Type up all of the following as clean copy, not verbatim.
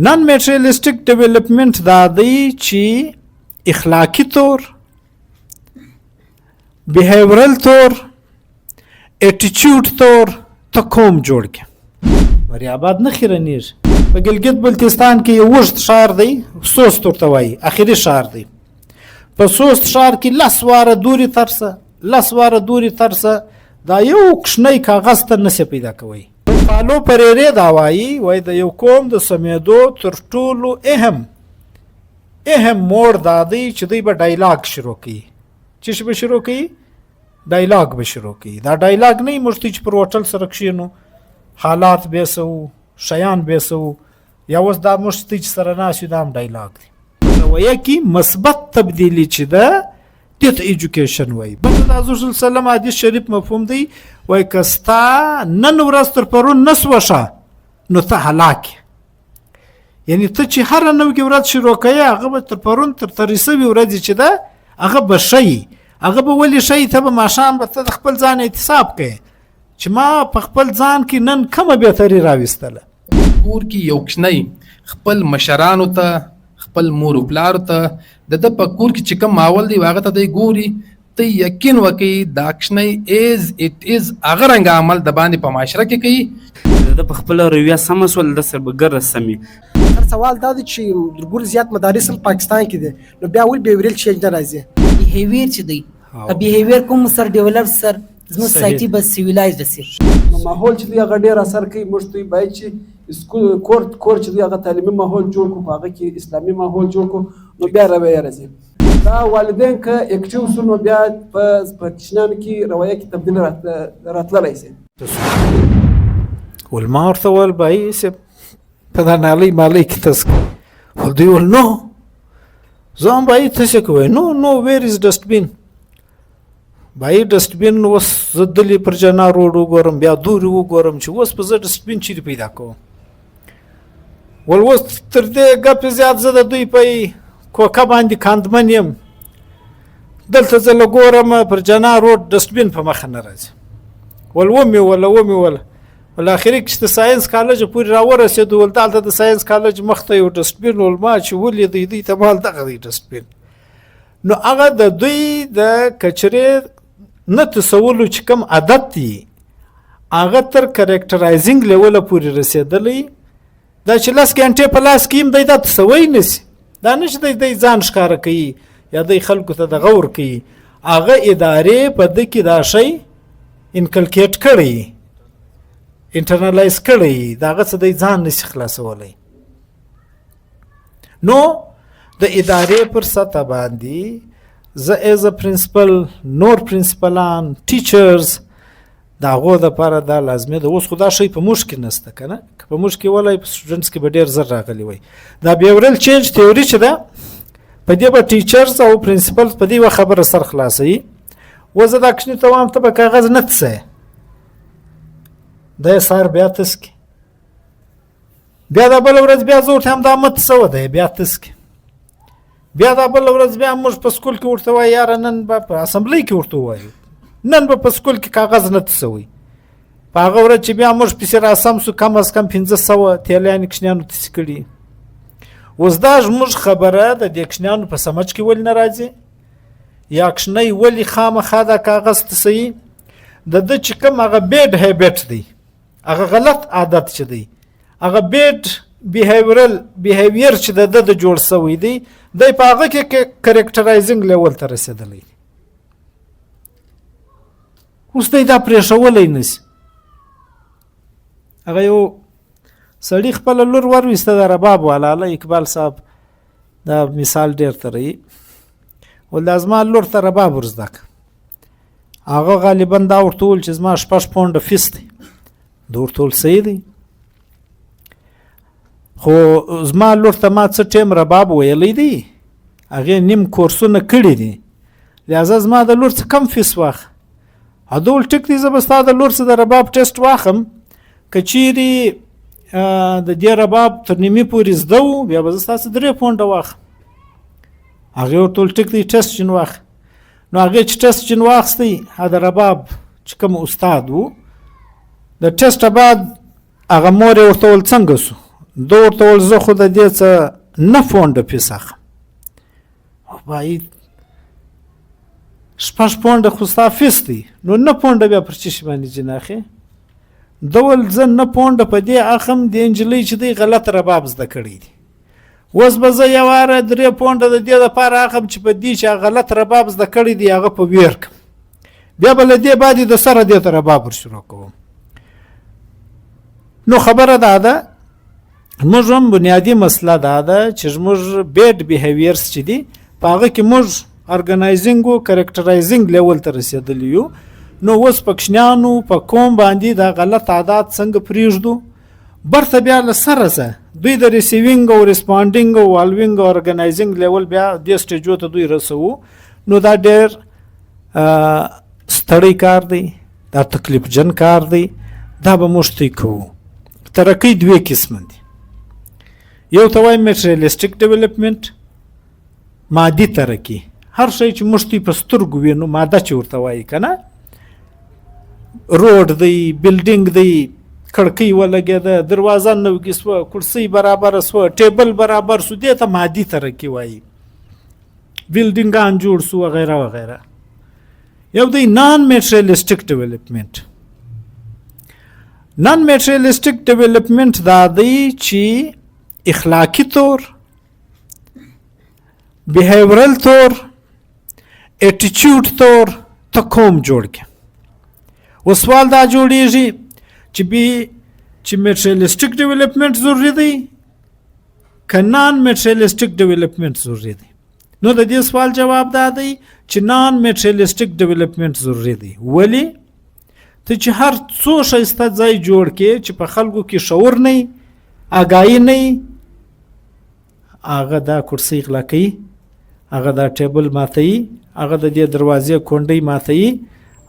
نان میټریالیسټک ډیولپمنٹ دا دی چې اخلاقی طور، بیهورل طور، اټیچیوډ طور ته قوم جوړ کړي. وریاباد نه خیرنیږي. په ګلګت بلتستان کې یو اوږد ښار دی، سوست ورته وایي، اخري ښار دی. په سوست ښار کې 10 واره دورې ترسه دا یو کوچنی کاغذ ته نسې پیدا کوي. پالو پریرې دا وایي د یو قوم د سمیدو تر ټولو اهم موړ دا دی چې دوی به ډایلاګ شروع کوي. چې به شروع کوي؟ ډایلاګ به شروع کوي. دا ډایلاګ نه موږ چې پر هوټل سره کښېنو حالات به څه وو، شیان به څه وو، یا اوس دا موږ چې سره ناست یو دا هم ډایلاګ دی. رویه کې مثبت تبدیلی چې ده دې ته ایجوکیشن وایي. بل د حضور صلی الله علیه وسلم حدیث شریف مفهوم دی، وایي که ستا نن ورځ تر پرون نه سوه ښه نو ته هلاک یې. یعنې ته چې هره نوې ورځ شروع کوې هغه به تر پرون تر تېرې سوې ورځې چې ده هغه به ښه وي. هغه به ولې ښه وي؟ ته به ماښام به ته د خپل ځان احتساب کوې چې ما په خپل ځان کې نن کومه بهتري راویستله. کور کې یو کوچنی خپل مشرانو ته، خپل مور و پلارو ته د په کور کې چې کوم ماحول دی هغه ته دی ګوري، ته یقین وکړي دا کوچنی ایز اټ از هغه رنګه عمل د باندې په معاشره کې کوي. د په خپله رویه سمه شول د سره به ګره سمي. سوال دا دی چې ډېر زیات مدارس پاکستان کې دي، نو بیا ولې بیهورل چینج نه راځي؟ بیهیویر چې دی بیهیویر کوم سر ډیولپ سر زموږ سوسایټي به سیویلایزډ شي. ماحول چې دی هغه ډېر اثر کوي. موږ دوی باید چې سکول کور چې دی هغه تعلیمي ماحول جوړ کړو، په هغه کې اسلامي ماحول جوړ کړو، نو بیا رویه راځي. دا والدین که اکټیو شو نو بیا په کوچنیانو کې رویه کې تبدیل راتللی شي. ول ما ورته وویل بهي صاحب په دا نالۍ مالۍ کې تاسو کوئ؟ ول دوی ویل نو. زه هم بهي ته څه کوئ؟ نو ویر از ډسټبین. بهي ډسټبین اوس زه دلې پر جنا روډ وګورم، بیا دورې وګورم چې اوس په زه ډسټبین چیرې پیدا کوم. ول اوس تر دې ګپې زیات زه د دوی په کوکه باندې کاندمن یم. دلته زه له ګورم پر جنا روډ ډسټبین په مخه نه راځي. ول ومې وله ول اخري کې چې د ساینس کالج پورې راورسېدو، ول دلته د ساینس کالج مخ ته یو ډسټبین ول ما چې ولید دوی ته مال دغه دی ډسټبین. نو هغه د دوی د کچرې نه تصولو چې کوم عادت دی هغه تر کریکټرایزینګ لیوله پورې رسېدلی. دا چې 10 ګنټې په لاس کې هم دی دا تصوی نسی. دا نه چې دی ځان ښکاره کوي یا دی خلکو ته دغه ورکوي. هغه ادارې په ده کې دا شی انکلکیټ کړی، انټرنلایز کړی، د هغه څه دی ځان نسی خلاصولی. نو د ادارې پر سطح باندې زه ایز ا پرنسپل، نور پرنسپلان، ټیچرز د هغو دپاره دا لازمي ده. اوس خو دا شی په موږ کې نشته که نه، که په موږ کې ولی په سټوډنټس کې به ډېر زر راغلی وی. دا بیهورل چینج تیوري چې ده په دې به ټیچرز او پرنسپلز په دې یوه خبره سر خلاصوي. اوس زه دا کوچني ته وایم ته به کاغذ نه تسئ، دا یې سهار بیا تس کړي، بیا دا بله ورځ بیا زه ورته وایم دا مه تسوه، دی بیا تس کړي، بیا دا بله ورځ بیا موږ په سکول کې ورته وایو یاره نن به په اسمبلۍ کې ورته ووایو نن به په سکول کې کاغذ نه تسوئ. په هغه ورځ چې بیا موږ پسې راسم سو کم از کم 500 تیلیانې کوچنیانو تسې کړي. اوس دا زموږ خبره د دې کوچنیانو په سمج کې ولې نه راځي؟ یا کوچنی ولې خامخا دا کاغذ تسوي؟ د ده چې کوم هغه بیډ هیبټ دی، هغه غلط عادت چې دی، هغه بیډ بیهیویر چې د ده د جوړ سوی دی، دی په هغه کې کریکټرایزینګ لیول ته رسېدلی دی. اوس دی دا پرېښولی نشي. هغه یو سړي خپله لور ورویسته د رباب والا، الله اقبال صاحب دا مثال ډېر ترهي، ول دا زما لور ته رباب ور زده کړه. هغه غالبا دا ورته وویل چې زما 6 پونډه فیس دی. ده ورته وویل صحیح دی، خو زما لور ته ما څه ټیم رباب ویلی دی، هغې نیم کورسونه کړي دي، لہذا زما د لور څه کم فیس واخله. هغه وویل ټیک دی، زه به ستا د لور څه د رباب ټیسټ واخلم، که چیرې د دې رباب تر نیمې پورې زده و بیا به زه ستاسې 3 پونډه واخلم. هغې ورته وویل ټیک دی ټیسټ جین واخله. نو هغې چې ټیسټ جین واخیستی، د رباب چې کوم استاد و د ټیسټه بعد هغه مور یې ورته وویل څنګه سو؟ ده ورته ویل زه خو د دې څه نه پونډه فیس اخلم. وایي 6 پونډه خو ستا فیس دی، نو 9 پونډه بیا پر څه شي باندې جنې اخې؟ ده ویل زه 9 پونډه په دې اخم د نجلۍ چې دی غلط رباب زده کړی دی، اوس به زه یو واره 3 پونډه د دې دپاره اخم چې په دې چې غلط رباب زده کړی دی هغه په ویر کړم، بیا به له دې بعد د سره دې ته رباب ور شروع کوم. نو خبره دا ده موږ هم بنیادي مسله دا ده چې موږ بیډ بیهیویرز چې دي په هغه کې موږ ارګنایزینګ او کریکټرایزینګ لیول ته رسېدلی یو. نو اوس په کوچنیانو په قوم باندې دا غلط عادات څنګه پرېږدو، برته بیا له سره ځه دوی د ریسیوینګ او ریسپانډینګ او والوینګ او ارګنایزینګ لیول بیا دې سټیجو ته دوی رسوو. نو دا ډېر ستړی کار دی، دا تکلیف جن کار دی، دا به موږ طی کوو. ترقی 2 قسم دي، یو ته وایي میټریالیسټیک ډیولپمنټ، مادي ترقی، هر شی چې موږ طی په سترګو وینو ماده چې ورته وایي که نه، روډ دی، بلډینګ دی، کړکۍ ولګېده، دروازه نوګي سوه، کرسۍ برابره سوه، ټیبل برابر سو، دې ته مادي ترقی وایي، بلډینګان جوړ سو وغیره وغیره. یو دی نان میټریالیسټیک ډیولپمنټ. نان میټریالیسټیک ډیولپمنټ دا دی چې اخلاقی طور، بیهیورل طور، اټیچیوډ طور ته قوم جوړ کړي. و سوال دا جوړیږي چې میټریالیسټیک ډیولپمنټ ضروري دی که نان میټریالیسټیک ډیولپمنټ ضروري دی؟ نو د دې سوال جواب دا دی چې نان میټریالیسټیک ډیولپمنټ ضروري دی. ولی؟ ته چې هر څو ښایسته ځای جوړ کې چې په خلکو کې شعور نه وي، آګاهي نه وي، هغه دا کرسۍ غلا کوي، هغه دا ټیبل ماتوي، هغه د دې دروازې کونډۍ ماتوي،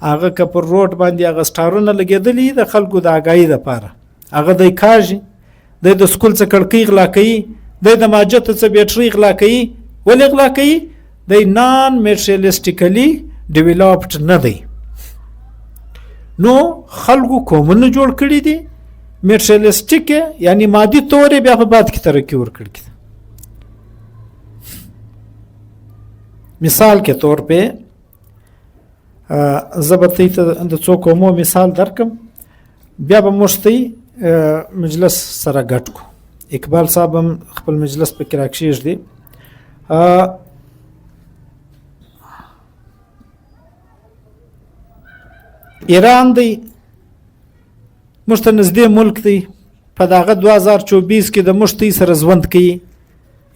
هغه که پر روډ باندې هغه سټارونه لګېدلي د خلکو د آګاهي دپاره، هغه دی کاږي، دی د سکول څه کړکۍ غلا کوي، دی د ماجت څه بیټرۍ غلا کوي. ولې غلا کوي؟ دی نان میټریالیسټیکلی ډیولپډ نه دی. نو خلکو قومونه جوړ کړي دي میټریالیسټیک، یعنی مادي طور بیا په بعد کې ترقی ورکړي. مثال کے طور پہ زبرتی د څو قومو مثال درکم، بیا به مشتی مجلس سره ګډ کو. اقبال صاحب هم خپل مجلس په کې راکښېږدي. ایران دی موږ ته نږدې ملک دی، په دغه 2024 کې د موږ سره ژوند کوي،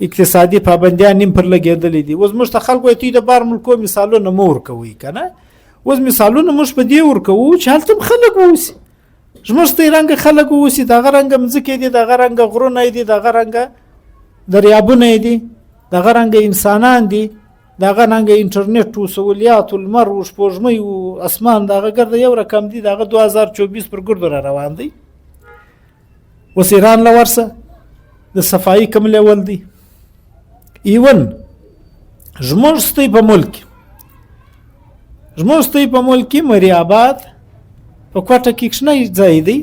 اقتصادي پابندیان هم پر لګېدلې دي. اوس موږ ته خلکو وایي د بار ملکو مثالونه مه ورکوئ که نه. اوس مثالونه موږ په دې ورکوو چې هلته هم خلک واوسي، زموږ ته رنګه خلک واوسي، دغه رنګه مځکې دي، دغه رنګه غرونه دي، دغه رنګه دریابونه دي، دغه رنګه انسانان دي، دغه رنګه انټرنیټ و سهولیات و لمر و سپوږمۍ و اسمان دغه ګرده یو رقم دي. دغه 2024 پر ګردو را روان دی. اوس ایران له ورسه د صفایي کوم لیول دی. ایون زموږ ستۍ په ملک کې مری آباد په کوټه کې کښنی ځای دی،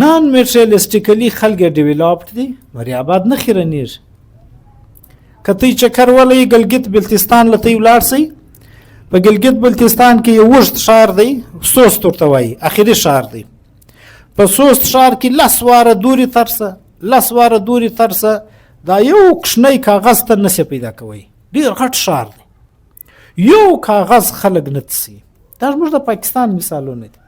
نان میټریالیسټیکلی خلک ډیولپډ دي، مری آباد نه خیرنیږي. که تی چکر ولی ګلګت بلتستان له تی ولاړ سئ، په ګلګت بلتستان کې یو اوږد ښار دی، سوست ورته وایي، اخري ښار دی. په سوست ښار کې 10 واره دورې ترسه دا یو کښنی کاغذ ته نسې پیدا کوئ. ډېر غټ ښار دی، یو کاغذ خلک نه تسي. دا زموږ د پاکستان مثالونه دي.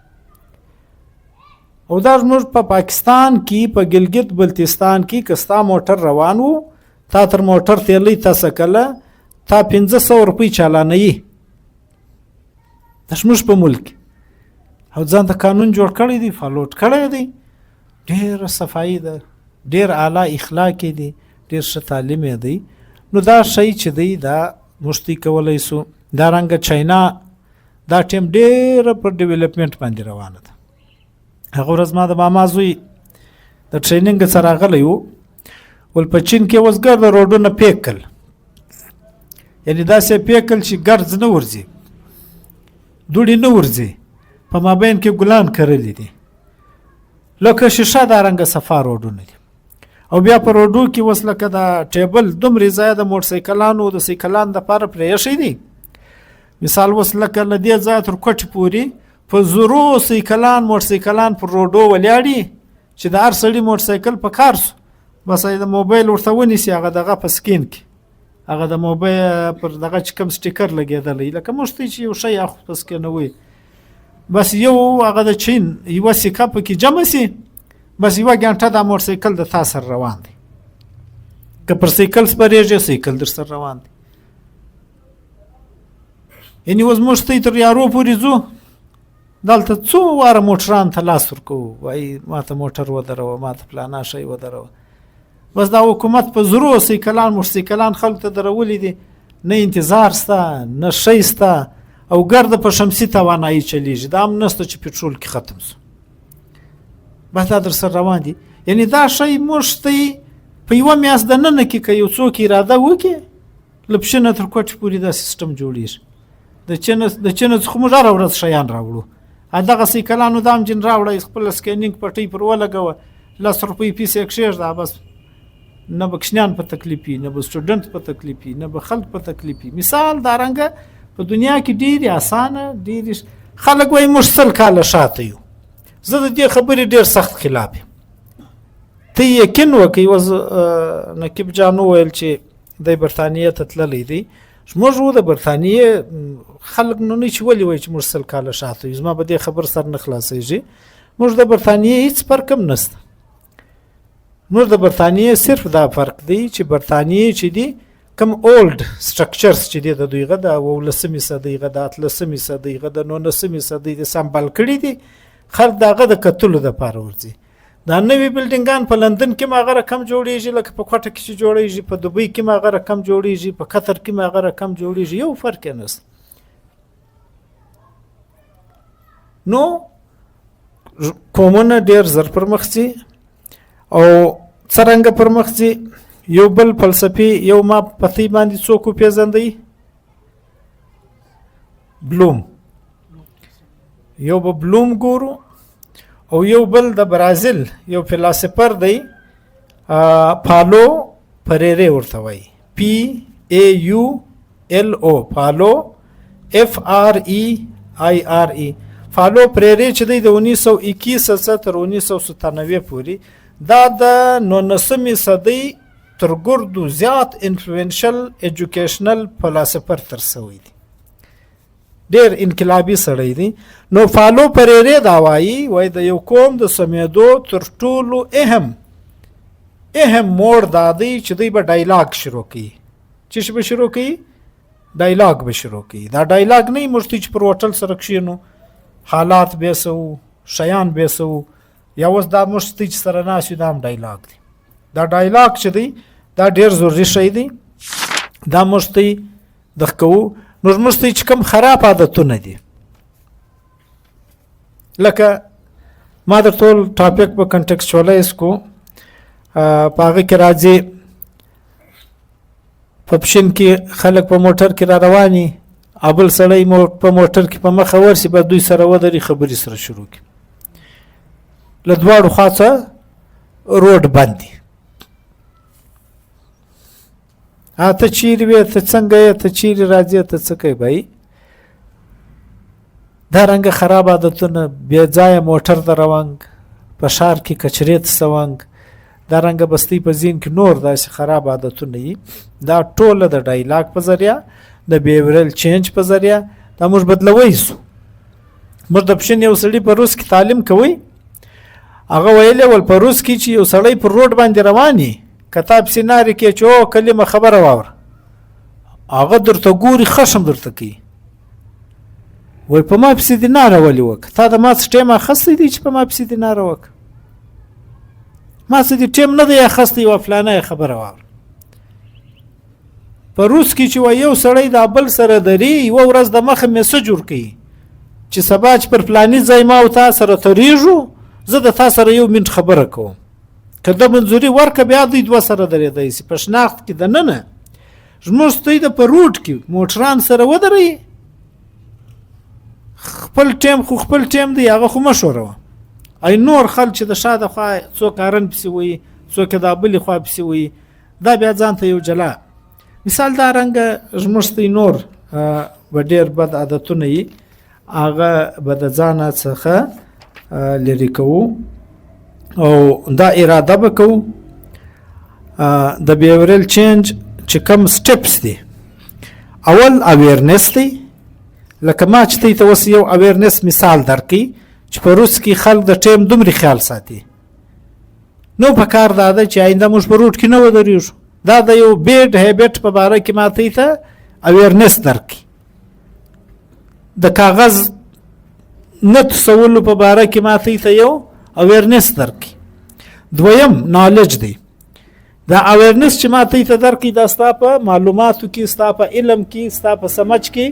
او دا زموږ په پاکستان کې په ګلګت بلتستان کې که ستا موټر روان و، تا تر موټر تیلی تا سکله تا 500 روپۍ چالانوي. دا زموږ په ملک او ځان ته قانون جوړ کړی دی، فالوټ کړی دی، ډېره صفایي ده، ډېر اعلی اخلاق دی، ډېر ښه تعلیم دی. نو دا شی چې دی دا مشتی کولی سو. دا رنګه چاینا دا ټیم ډېره پر ډیولپمنټ باندې روانه ده. هغه ورځ ما د ماما زوی د ټریننګ سره راغلی و، ول په چین کې اوس ګرده روډونه پیک کړل، یعنې داسې پیک کړل چې ګرځ نه ورځي، دوړې نه ورځي، په مابین کې ګلان کرلی دي. لکه شیشه دارنګه صفا روډونه دي. او بیا په روډو کې اوس لکه دا ټیبل دومره ځای د موټرسایکلانو د سایکلان دپاره پرې ایښی دی. مثال اوس لکه له دې ځایه تر کوټې پورې په زرو سایکلان موټرسایکلان پر روډو ولاړي چې د هر سړي موټرسایکل په کار سو بس د موبایل ورته ونیسي هغه دغه په سکین کې هغه د موبایل پر دغه چې کوم سټیکر لګېدلی لکه موږ ته چې یو شی اخو په سکینوي بس یو هغه د چین یوه سکه پکې جمع سي بس یوه ګنټه دا موټرسایکل د تا سره روان دی. که پر سایکل سپرېږي سایکل در سره روان دی. یعنې اوس موږ ته تر یارو پورې ځو دلته څو واره موټران ته لاس ورکوو وایي ما ته موټر ودروه ما ته فلانا شی ودروه. بس دا حکومت په زرو سایکلان موټرسایکلان خلکو ته درولي دي نه انتظار سته نه شی سته او ګرده په شمسي توانایي چلیږي دا هم نسته چې پټرول کې ختم سو بس دا در سره روان دي. یعنې دا شی موږ ته په یوه میاشت دننه کې که یو څوک اراده وکړي له پشینه تر کوټې پورې دا سیسټم جوړېږي. د چینه څخه موږ هره ورځ شیان راوړو دغه سایکلانو دا هم جن راوړی خپل سکینینګ پټۍ پر ولګوه 10 روپۍ پیسې یې کښېږده بس نه به کشنیان په تکلیف وي نه به سټوډنټ په تکلیف وي نه به خلک په تکلیف وي. مثال دارنګه په دنیا کې ډېرې اسانه ډېرې خلک وایي موږ 100 کاله شاته یو. زه د دې خبرې ډېر سخت خلاف یم. ته یقین وکړئ اوس نقیب جان وویل چې دی برطانیې ته تللی دی موږ و د برطانیې خلک نو نه چې ولې وایي چې موږ 100 کاله شاته یو زما به دې خبر سر نه خلاصېږي. موږ د برطانیې هېڅ فرق هم نشته. موږ د برطانیې صرف دا فرق دی چې برطانیې چې دي کم اولډ سټرکچرز چې دي د دویغه د 18مې صدۍ د 18مې صدۍ د 19مې صدۍ د سمبال کړي دي خلک د هغه د کتلو دپاره ورځي. دا نوي بلډینګان په لندن کې هغه رقم جوړېږي لکه په کوټه کې چې جوړېږي په دوبۍ کې هغه رقم جوړېږي په قطر کې هغه رقم جوړېږي یو فرق یې نشته. نو قومونه ډېر زر پرمخ ځي او څرنګه پرمخ ځي یو بل فلسفي یو ما پتی باندې څوک وپېژندئ بلوم یو به بلوم ګورو او یو بل د برازیل یو فلسفر دی پالو پریره ورته وایي PAULO پالو FREIRE پالو پریره چې دی د 1921 تر 1997 پورې دا د 19مې صدۍ تر ګردو زیات انفلوئنشل ایجوکیشنل فلسفر تر سوی دی ډېر انقلابي سړی دی. نو فالو پریره دا وایي د یو قوم د سمیدو تر ټولو اهم موړ دا دی چې دوی به ډایلاګ شروع کوي. چې به شروع کوي ډایلاګ به شروع کوي. دا ډایلاګ نه موږ چې پر هوټل سره کښېنو حالات به سو شیان به سو یا اوس دا موږ چې سره ناست یو دا هم ډایلاګ دی. دا ډایلاګ چې دی دا ډېر ضروري شی دی دا موږ ته دغه کوو. نو موږ ته چې کوم خراب عادتونه دي لکه ما در ټول ټاپک په کنټکسچوالایز کو په هغه کې راځي په پشین کې خلک په موټر کې را رواني ابل سړی په موټر کې په مخه ورسي به دوی سره ودرې خبرې سره شروع کړي له دواړو خوا څخه روډ بند دي. ته چیرې وې ته څنګه یې ته چیرې راځې ته څه کوې بهی دا رنګه خراب عادتونه بې ځایه موټر ته روانګ په ښار کې کچرې ته سوانګ دا رنګه بستۍ په ذهن کې نور داسې خراب عادتونه وي دا ټوله د ډایلاګ په ذریعه د بیهورل چینج په ذریعه دا موږ بدلوی سو. موږ د پشین یو سړي په روس کې تعلیم کوي هغه ویلی ول په روس کې چې یو سړی پر روډ باندې رواني کتاب سیناري کې چې او کلمه خبره واوره هغه درته ګوري خشم درته کوي وای په ما پسې دې ناره ولې وکړه تا د ما څه ټیم اخیستی دی چې په ما پسې دې ناره وکړه ما څه دې ټیم نه دی اخیستی یوه فلانه خبره واوره. په روس کې چې وایي یو سړی دا بل سره دري یوه ورځ د مخه میسج ورکوي چې سبا چې پر فلاني ځای ما او تا سره تریږو زه د تا سره یو منټ خبره کوم که د منظوري ورکه بیا دوی دوه سره درېدی سي په شناخت کې دننه زموږ ستوی د په روډ کې موټران سره ودرئ خپل ټیم خو خپل ټیم دی هغه خو مه ښوروه ای نور خلک چې د شاده خوا څوک ارن پسې وي، څوک د بلې خوا پسې وي، دا بیا ځان ته یو جلا مثال. دا رنګه زموږ ته نور به ډېر بد عادتونه وي، هغه به د ځانه څخه لرې کوو او دا اراده به کوو. د بیهورل چینج چې کوم سټپس دي، اول اویرنس دی. لکه ما چې ته اوس یو اویرنس مثال درکړي چې په روس کې خلک د ټیم دومره خیال ساتي، نو په کار دا ده چې آینده موږ په روټ کې نه ودرېږو. دا د یو بیډ هیبټ په باره کې ما ته اویرنس درکړي، د کاغذ نه تسولو په باره کې ما ته یو اویرنس درکړي. دویم نالج دی. دا اویرنس چې ما ته درکړي دا ستا په معلوماتو کې، ستا په علم کې، ستا په سمج کې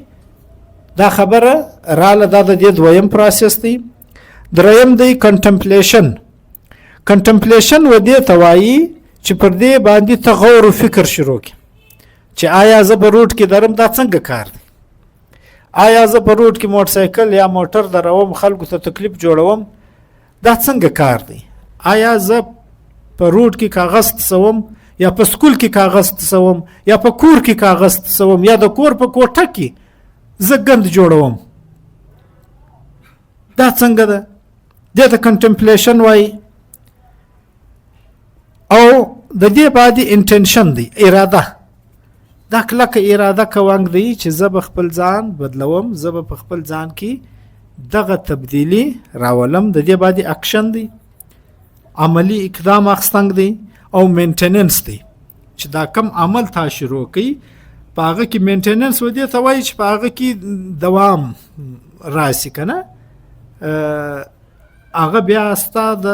دا خبره راله. دا د دې دویم پروسس دی. دریم دی کنټمپلیشن. کنټمپلیشن و دې ته وایي چې پر دې باندې ته غور و فکر شروع کړي چې آیا زه په روډ کې درم دا څنګه کار دی، آیا زه په روډ کې موټرسایکل یا موټر دروم خلکو ته تکلیف جوړوم دا څنګه کار دی، آیا زه په روډ کې کاغذ تسوم یا په سکول کې کاغذ تسوم یا په کور کې کاغذ تسوم یا د کور په کوټه کې زه ګند جوړوم، دا څنګه ده؟ دې ته کنټمپلیشن وایي. او د دې بعد انټنشن دی، اراده. دا کلکه اراده کوانګ دی چې زه به خپل ځان بدلوم، زه به په خپل ځان کې دغه تبدیلی راولم. د دې بعد اکشن دی، عملی اقدام اخستنګ دی. او مینټیننس دی چې دا کم عمل تا شروع کړي په هغه کې مینټیننس و دې ته وایي چې په هغه کې دوام راسي که نه. هغه بیا ستا د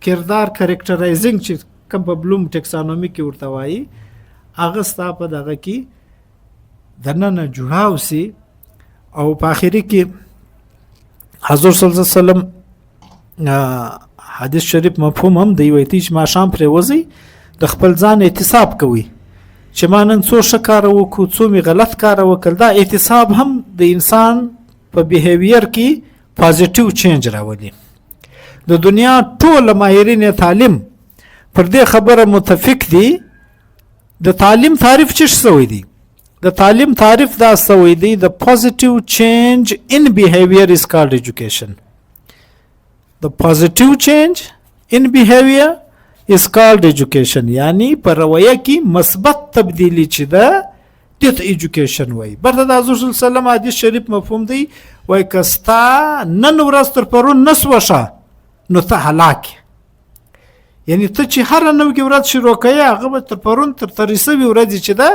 کردار کریکټرایزینګ چې کوم په بلوم ټیکسانومي کې ورته وایي، هغه ستا په دغه کې دننه جوړاو سي. او په آخري کې حضور صلی الله علیه وسلم حدیث شریف مفهوم هم دی، وایي چې ماښام پرې وځئ د خپل ځان احتساب کوي چې ما نن څو ښه کاره وکړو، څو مې غلط کاره وکړل. دا احتساب هم د انسان په بیهیویر کې پازیټیو چینج راولي. د دنیا ټول ماهرین تعلیم پر دې خبره متفق دي. د تعلیم تعریف څه شوی دی؟ د تعلیم تعریف دا شوی دی د پازیټیو چینج ان بیهیویر از کالډ ایجوکیشن. The positive change in behavior is called education. یعنی پر رویه کې مثبت تبدیلی چې ده دې ته ایجوکیشن وایي. برته د حضور صلی الله علیه وسلم حدیث شریف مفهوم دی، وایي که ستا نن ورځ تر پرون نسوشه نو ته هلاک. یعنی ته چې هره نوې ورځ شروع کوې هغه به تر پرون تر تریسوي ورځې چې ده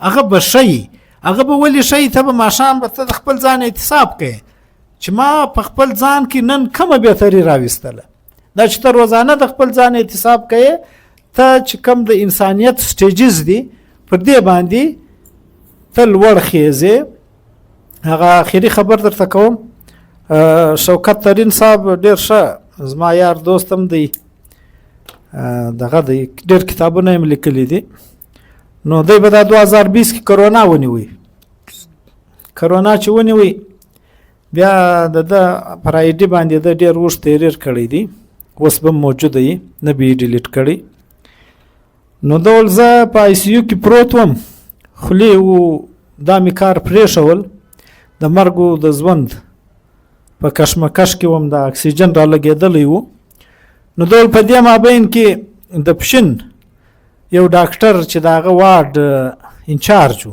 هغه به ښي. هغه به ولې ښي؟ ته به ماښام به ته د خپل ځان احتساب کوې چې ما په خپل ځان کې نن کومه بهتري راوستله. دا چې ته روزانه د خپل ځان احتساب کوې، ته چې کوم د انسانیت سټیجز دي پر دې باندې ته لوړ خیزې. هغه آخري خبر درته کوم، شوکت ترین صاحب ډېر ښه زما یار دوست هم دی، دغه دی ډېر کتابونه یې لیکلي دي. نو دی به دا 2020 کې کرونا ونیوي. کرونا چې ونیوي بیا د پر آی ډي باندې د ډېر اوږد تحریر کړی دی، اوس به موجود دی، نه به یې ډیلیټ کړی. نو ډول زه په آی سی یو کې پروت وم، خولې و دا مې کار پرېښول، د مرګ و د ژوند په کشمکش کې وم، د اکسیجن را لګېدلی و. نو ډول په دې مابین کې د پشین یو ډاکټر چې د هغه وارډ انچارج و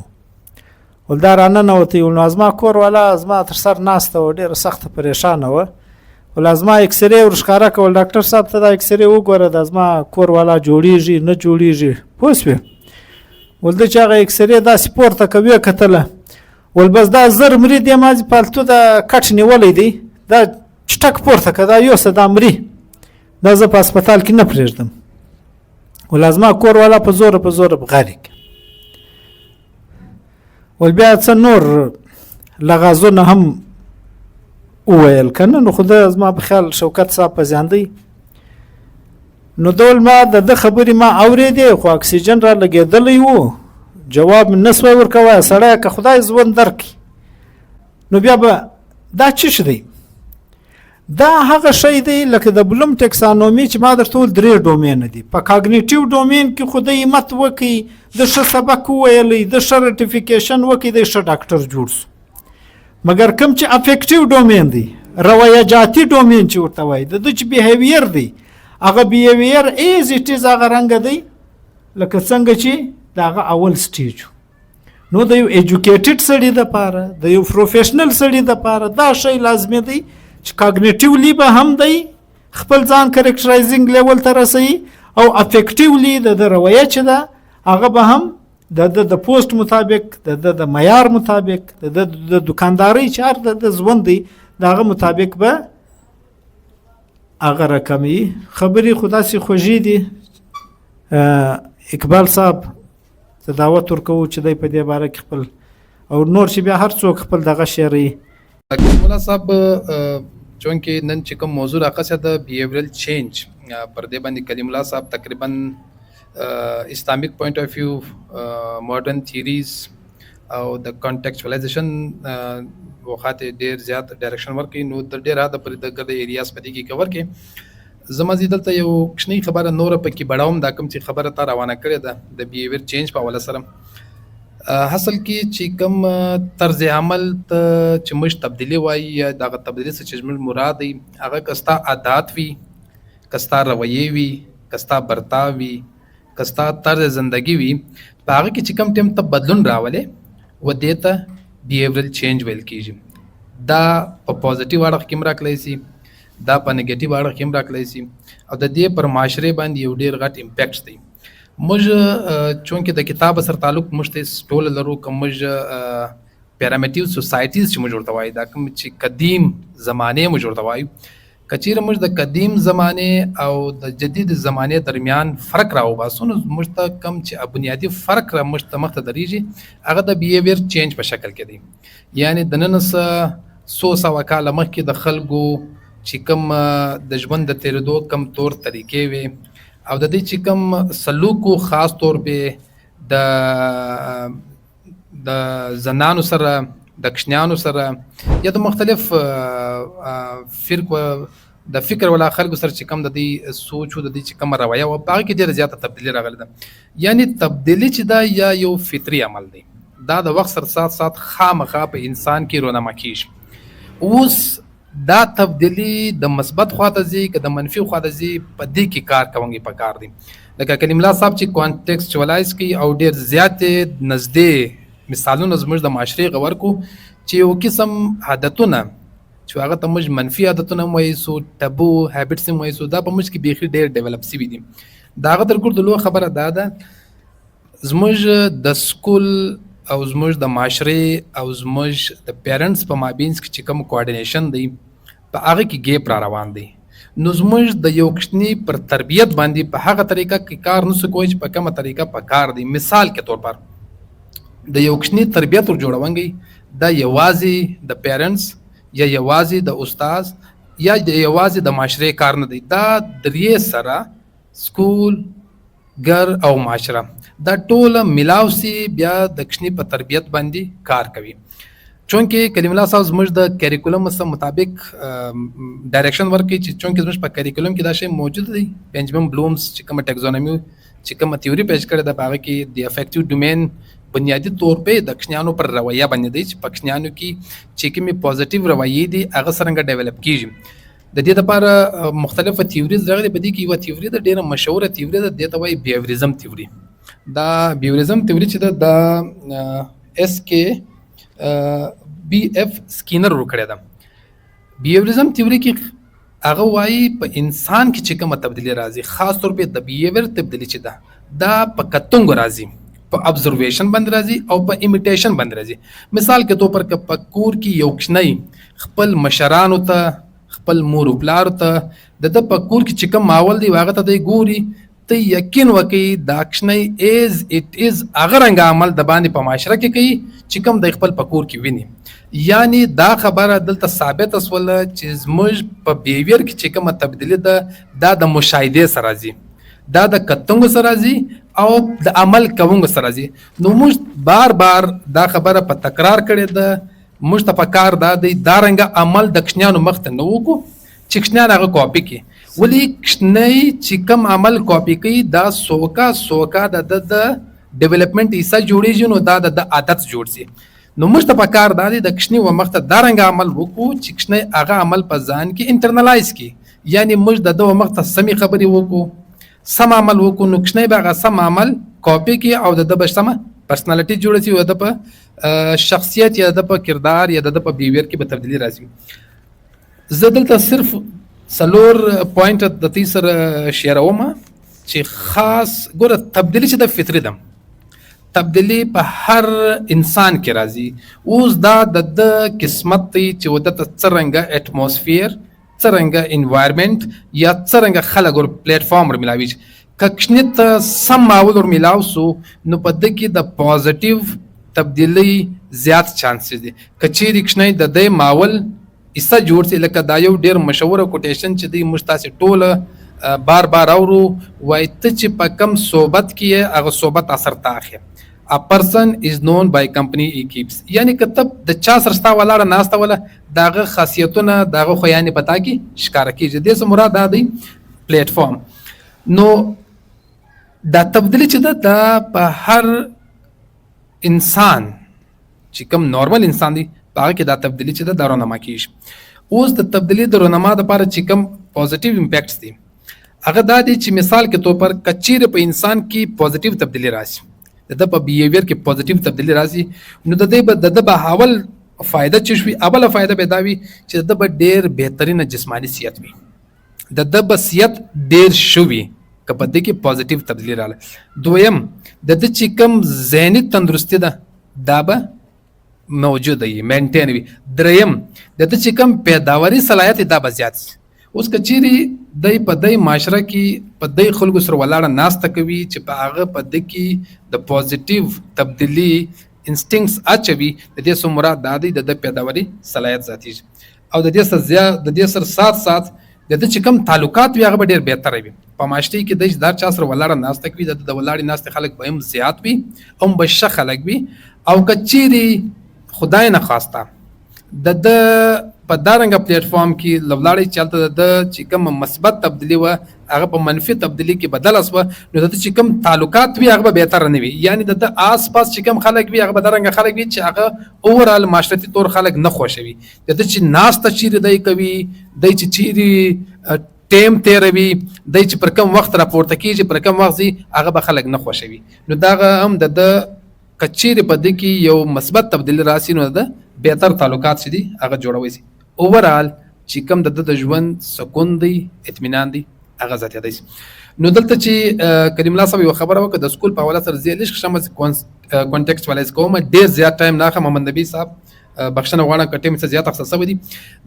ول دا راننوتی. ول نو زما کور والا زما تر سر ناسته و، ډېره سخته پریشانه وه. ول زما اکسرې ورښکاره کول، ډاکټر صاحب ته دا اکسرې وګوره د زما کور والا جوړیږي نه جوړیږي، پوه شوې؟ ول ده چې هغه اکسرې داسې پورته کوي کتله، ول بس دا زر مري دی ما پالتو د کټ نیولی دی، دا چټک پورته که دا یوسه دا مري، دا زه په هسپتال کې نه پرېږدم. ول زما کور والا په زوره په زوره بغاري که. ول بیا څه نور لغازونه هم وویل که نه، نو خو ده زما په خیال شوکت صاحب په زیان دی. نو ډول ما د ده خبرې ما اورېدې، خو اکسیجن را لګېدلی و، جواب مې نه سوی ورکوی. سړی که خدای ژوند درکړي نو بیا به دا څه شی دی؟ دا هغه شی دی لکه د بلوم ټیکسانومي چې ما درته وویل 3 ډومین دي. په کاګنیټیو ډومین کې خو د همت وکړي، د ښه سبق وویلی، د ښه رټیفیکیشن وکړي، د ښه ډاکټر جوړ شو. مګر کوم چې افیکټیو ډومین دی، رویه جاتي ډومین چې ورته وایي، د چې بیهیویر دی، هغه بیهیویر ایز اټ از هغه رنګه دی لکه څنګه چې د هغه اول سټیج. نو د یو ایجوکیټډ سړي دپاره، د یو پروفیشنل سړي دپاره دا شی لازمي دی چې کاګنیټیولی به هم دی خپل ځان کریکټرایزینګ لیول ته رسوي، او افیکټیولی د رویه چې ده هغه به هم د پوسټ مطابق، د معیار مطابق، د دکاندارۍ چې هر د ژوند دی د هغه مطابق به هغه رقمي خبرې. خو داسې خوږې دي اقبال صاحب ته دعوت ورکوو چې دی په دې باره کې خپل، او نور چې بیا هر څوک خپل دغه شعري. مولا صاحب چونکې نن چې کوم موضوع راقصه د بیهورل چینج پر دې باندې کلیم الله صاحب تقریبا اسلامیک پوینټ اف ویو، ماډرن تھیریز او د کانټیکچوالایزیشن وخاته ډیر زیات ډایرکشن ورکړي. نو د ډیر حد پر د ایریاز په دې کې کور کې زما دلته یو کښنی خبره نور پکې بڑاوم، دا کوم چې خبره تا روانه کړې ده د بیهیویر چینج په حواله سره. حاصل کې چې کوم طرز عمل ته چې موږ تبدیلی وایي، یا دغه تبدیلی څخه چې موږ مراد دی هغه کستا عادات وي، کستا رویې وي، کستا برتاو وي، کستا طرز زندگی وي، په هغه کې چې کوم ټیم ته بدلون راولې و دې ته بیهیورل چینج ویل کېږي. دا په پوزیټیو اړخ کې هم راکلی سي، دا په نیګیټیو اړخ کې هم راکلی سي، او د دې پر معاشرې باندې یو ډېر غټ امپیکټ دی. موږ چونکې د کتاب سره تعلق موږ ته ټوله لرو، کوم موږ پیرامیټیو سوسایټیز چې موږ ورته وایو، دا کوم چې قدیم زمانې موږ ورته وایو، که چیرې موږ د قدیم زمانې او د جدید زمانې درمیان فرق راوباسو، نو موږ ته کوم چې بنیادي فرق را موږ ته مخته درېږي هغه د بیهیویر چینج په شکل کې دی. یعنې د نن څه 100 کاله مخکې د خلکو چې کوم د ژوند د تېرېدو کوم طور طریقې وي، او د دې چې کوم سلوکو خاص طور په د زنانو سره، د کشنیانو سره، یا د مختلف فرقو د فکر ولا خلکو سره چې کوم د دې سوچ او د دې چې کوم رویه و، په هغه کې ډېره زیاته تبدیلي راغلې ده. یعنې تبدیلي چې دا یا یو فطري عمل دی، دا د وخت سره سات سات خامخا په انسان کې رونما کېږي. اوس دا تبدیلی د مثبت خواته ځي که د منفي خواته ځي، په دې کې کار کوونکی په کار دی. لکه کلیم الله صاحب چې کانټیکسچوالایز کوي او ډېر زیاتې نږدې مثالونه زموږ د معاشرې غور کو، چې یو قسم عادتونه چې هغه ته موږ منفي عادتونه هم وایسو، ټبو هیبټس هم وایسو، دا په موږ کې بیخي ډېر ډیولپ سوي دي. د هغه تر ټولو لویه خبره دا ده زموږ د سکول او زموږ د معاشرې او زموږ د پیرنټس په مابینځ کې چې کوم کوارډینیشن دی په هغه کې ګیپ را روان دی. نو زموږ د یو کوچني پر تربیت باندې په هغه طریقه کې کار نسو کوی چې په کومه طریقه په کار دی. مثال کے طور پر د یو کوچني تربیت ور جوړونګي دا یوازې د پیرنټس یا یوازې د استاد یا یوازې د معاشرې کار نه دی، دا درې سره سکول، ګر او معاشره دا ټول ملاوسي بیا د کوچني په تربیت باندې کار کوي. چونکې کلیم الله صاحب زموږ د کریکولم سره مطابق ډایرکشن ورکوي چې چونکې زموږ په کریکولم کې دا شی موجود دی. بنجامین بلومز چې کومه ټیکزونومي چې کومه تیوري پیش کړې ده، په هغه کې د افیکټیو ډومین بنیادی طور په د کښنیانو پر رویه باندې دی چې په کښنیانو کې چې کومې پوزیټیو رویې دي هغه څرنګه ډیولپ کېږي. د دې لپاره مختلفه تیوریز راغلي، په دې کې یوه تیوري ده ډېره مشهوره تیوري ده، دې ته وایي بیهوریزم تیوري. دا بیهوریزم تیوري چې ده د اس کې بی اف سکینر ورکړی ده. بیهوریزم تیوري کې هغه وایي په انسان کې چې کومه تبدیلي راځي، خاص طور په د بیهیویر تبدیلي چې ده دا په کتنګو راځي، په ابزرویشن باندې راځي او په ایمیټیشن باندې راځي. مثال کے طور پر که په کور کې یو کوچنی خپل مشرانو ته، خپل مور او پلار ته د په کور کې چې کوم ماحول دی هغه ته دی ګوري، ته یقین وکړي دا کوچنی ایز اټ از هغه رنګه عمل د باندې په معاشره کې کوي چې کوم د خپل په کور کې ویني. یعنی دا خبره دلته ثابت اسوله چې زموږ په بیهیویر کې چې کومه تبدیلي ده دا د مشاهدې سره راځي، دا د کتنګو سره راځي او د عمل کوونکو سره راځي. نو موږ بار بار دا خبره په تکرار کړې ده، موږ ته په کار دا دی دا رنګه عمل د کوچنیانو مخ ته نه وکړو چې هغه کاپي کوي. ولې کښنی چې کوم عمل کاپي کوي دا سوکا د ډیولپمنټ حصه جوړیږي، نو دا د عادت جوړ شي. نو موږ ته پکار دا دی د کښنی و مخ ته دا رنګه عمل وکړو چې کښنی هغه عمل په ځان کې انټرنلایز کړي، یعنی موږ د ده و مخ ته سمې خبرې وکړو، سم عمل وکړو، نو کښنی به هغه سم عمل کاپي کړي او د ده به سمه پرسنالټي جوړه شي، او د په شخصیت یا د په کردار یا د په بیهیویر کې به تبدیلی راځي. زه دلته صرف 4 پوینټ د دې سره شیروم چې خاص ګوره تبدیلی چې د فطري ده، تبدیلی په هر انسان کې راځي. اوس دا د قسمت دی چې و دته څرنګه اټماسفیر، څرنګه انوایرمنټ یا څرنګه خلک ور پلیټفارم ور ملاویږي. که کښنی ته سم ماحول ور میلاو سو نو په ده کې د پازیټیو تبدیلی زیات چانسز دي. که چیرې کښنی د دې ماحول حصه جوړ شي، لکه دا یو ډېر مشهوره کوټیشن چې دی موږ تاسې ټوله بار اورو، وایي ته چې په کم صحبت کې یې هغه صحبت اثر ته اخلي. A person is known by company he keeps. یعنی که ته د چا سره ستا ولاړه ناسته وله د هغه خاصیتونه د هغه خویانې په تا کې ښکاره کېږي. دې څه مراد دا دی پلیټفارم. نو دا تبدیلی چې ده دا په هر انسان چې کوم نارمل انسان دی په هغه کې دا تبدیلی چې ده دا رونما کېږي. اوس د تبدیلی د رونما دپاره چې کوم پازیټیو امپیکټس دي هغه دا دی چې مثال کې طور پر که چیرې په انسان کې پازیټیو تبدیلی راشي، د ده په بیهیویر کې پازیټیو تبدیلی راځي، نو د ده به اول فایده چې شوي، اوله فایده به دا وي چې د ده به ډېر بهترینه جسماني صحت وي، د ده به صحت ډېر ښه وي که په دې کې پازیټیو تبدیلی راغله. دویم د ده چې کوم ذهني تندرستي ده دا به موجوده وي، مینټین وي. دریم د ده چې کوم پیداواري صلاحیت دا به زیات شي. اوس که چیرې دی په دی معاشره کې په دی خلکو سره ولاړه ناسته کوي چې په هغه په ده کې د پازیټیو تبدیلی انسټینکټس اچوي، د دې څه مراد دا دی د ده پیداواري صلاحیت زیاتېږي. او د دې سره سات د ده چې کوم تعلقات وي هغه به ډېر بهتره وي. په معاشرې کې دی چې دا چا سره ولاړه ناسته کوي د ولاړې ناستې خلک به هم زیات وي او هم به ښه خلک وي. او که چیرې خدای نخواسته د ده په دا رنګه پلیټفارم کې لولاړی چې هلته د چې کوم مثبت تبدیلی وه هغه په منفي تبدیلی کې بدله شوه، نو د ده چې کوم تعلقات وي هغه به بهتره نه وي. یعنی د ده آس پاس چې کوم خلک وي هغه به دا رنګه خلک وي چې هغه اوورال معاشرتي طور خلک نه خوښوي. د ده چې ناسته چیرې دی کوي، دی چې چیرې ټیم تیروي، دی چې پر کوم وخت راپورته کېږي، پر کوم وخت ځي، هغه به خلک نه خوښوي. نو دغه هم د ده که چیرې په دې کې یو مثبت تبدیلی راسي نو د ده بهتر تعلقات چې دي هغه جوړوي شي. اوورال چې کوم د ژوند سکون دی، اطمینان دی، هغه زیاتېدی شي. نو دلته چې کلیم الله صاحب یوه خبره وکړه د سکول په حواله سره زه لږ شمه کانټیکسټوالایز کوم، ډېر زیات ټایم نه اخلم. محمد نبي صاحب بخښنه غواړم که ټایم څه زیات اخیسته شوی دی.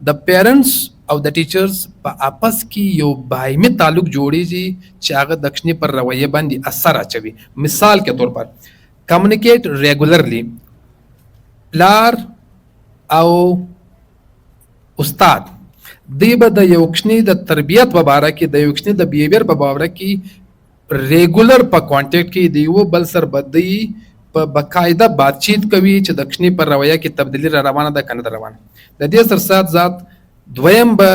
د پیرنټس او د ټیچرز په اپس کې یو باهمي تعلق جوړیږي چې هغه د کښنی پر رویې باندې اثر اچوي. مثال کے طور پر کمیونیکیټ ریګولرلی، پلار او استاد دی به د یو کښنی د تربیت په باره کې، د یو کښنی د بیهیویر په باره کې ریګولر په کانټیکټ کې د یو بل سره به دی په باقاعده باتچیت کوي چې د کښنی پر رویه کې تبدیلی را روانه ده که نه ده روانه. د دې سره سات ذات دویم به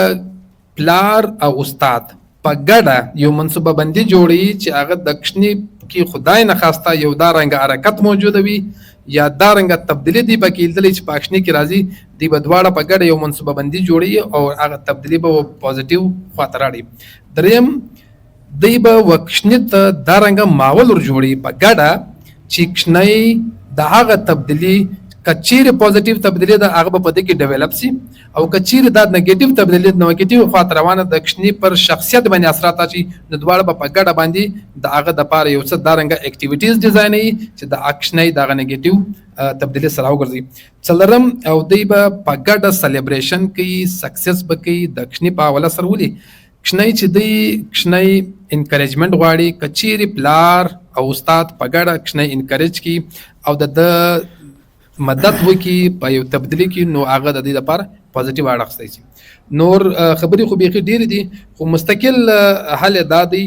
پلار او استاد په ګډه یو منصوبه بندي جوړوي چې هغه د کښنی کې خدای نخواسته یو دا رنګه حرکت موجوده وي یا دا رنګه تبدیلی دی پکې لیدلی چې په کښنی کې راځي، دی به دواړه په ګډه یو منصوبه بندي جوړوي او هغه تبدیلی به پازیټیو خواته راړي. دریم دی به کښنی ته دا رنګه ماحول ور جوړوي په ګډه چې کښنی د هغه تبدیلی که چیرې پازیټیو تبدیلی ده هغه به په دې کې ډیولپ شي، او که چیرې دا نګیټیو تبدیلی ده نګیټیو خواته روانه د کښنی پر شخصیت باندې اثرات اچوي، نو دواړه به په ګډه باندې د هغه دپاره یو څه دا رنګه اکټیویټیز ډیزاینوي چې د کښنی د هغه نګیټیو تبدیلی سره وګرځي. څلورم او دی به په ګډه سلیبریشن کوي، سکسس به کوي د کښنی په حواله سره. ولې کښنی چې دی کښنی انکریجمنټ غواړي، که چیرې پلار او استاد په ګډه کښنی انکریج کړي او د مدد وکړي په یو تبدیلی کې، نو هغه د دې لپاره پازیټیو اړخ اخیستی شي. نور خبرې خو بیخي ډېرې دي، خو مستقل حل دا دی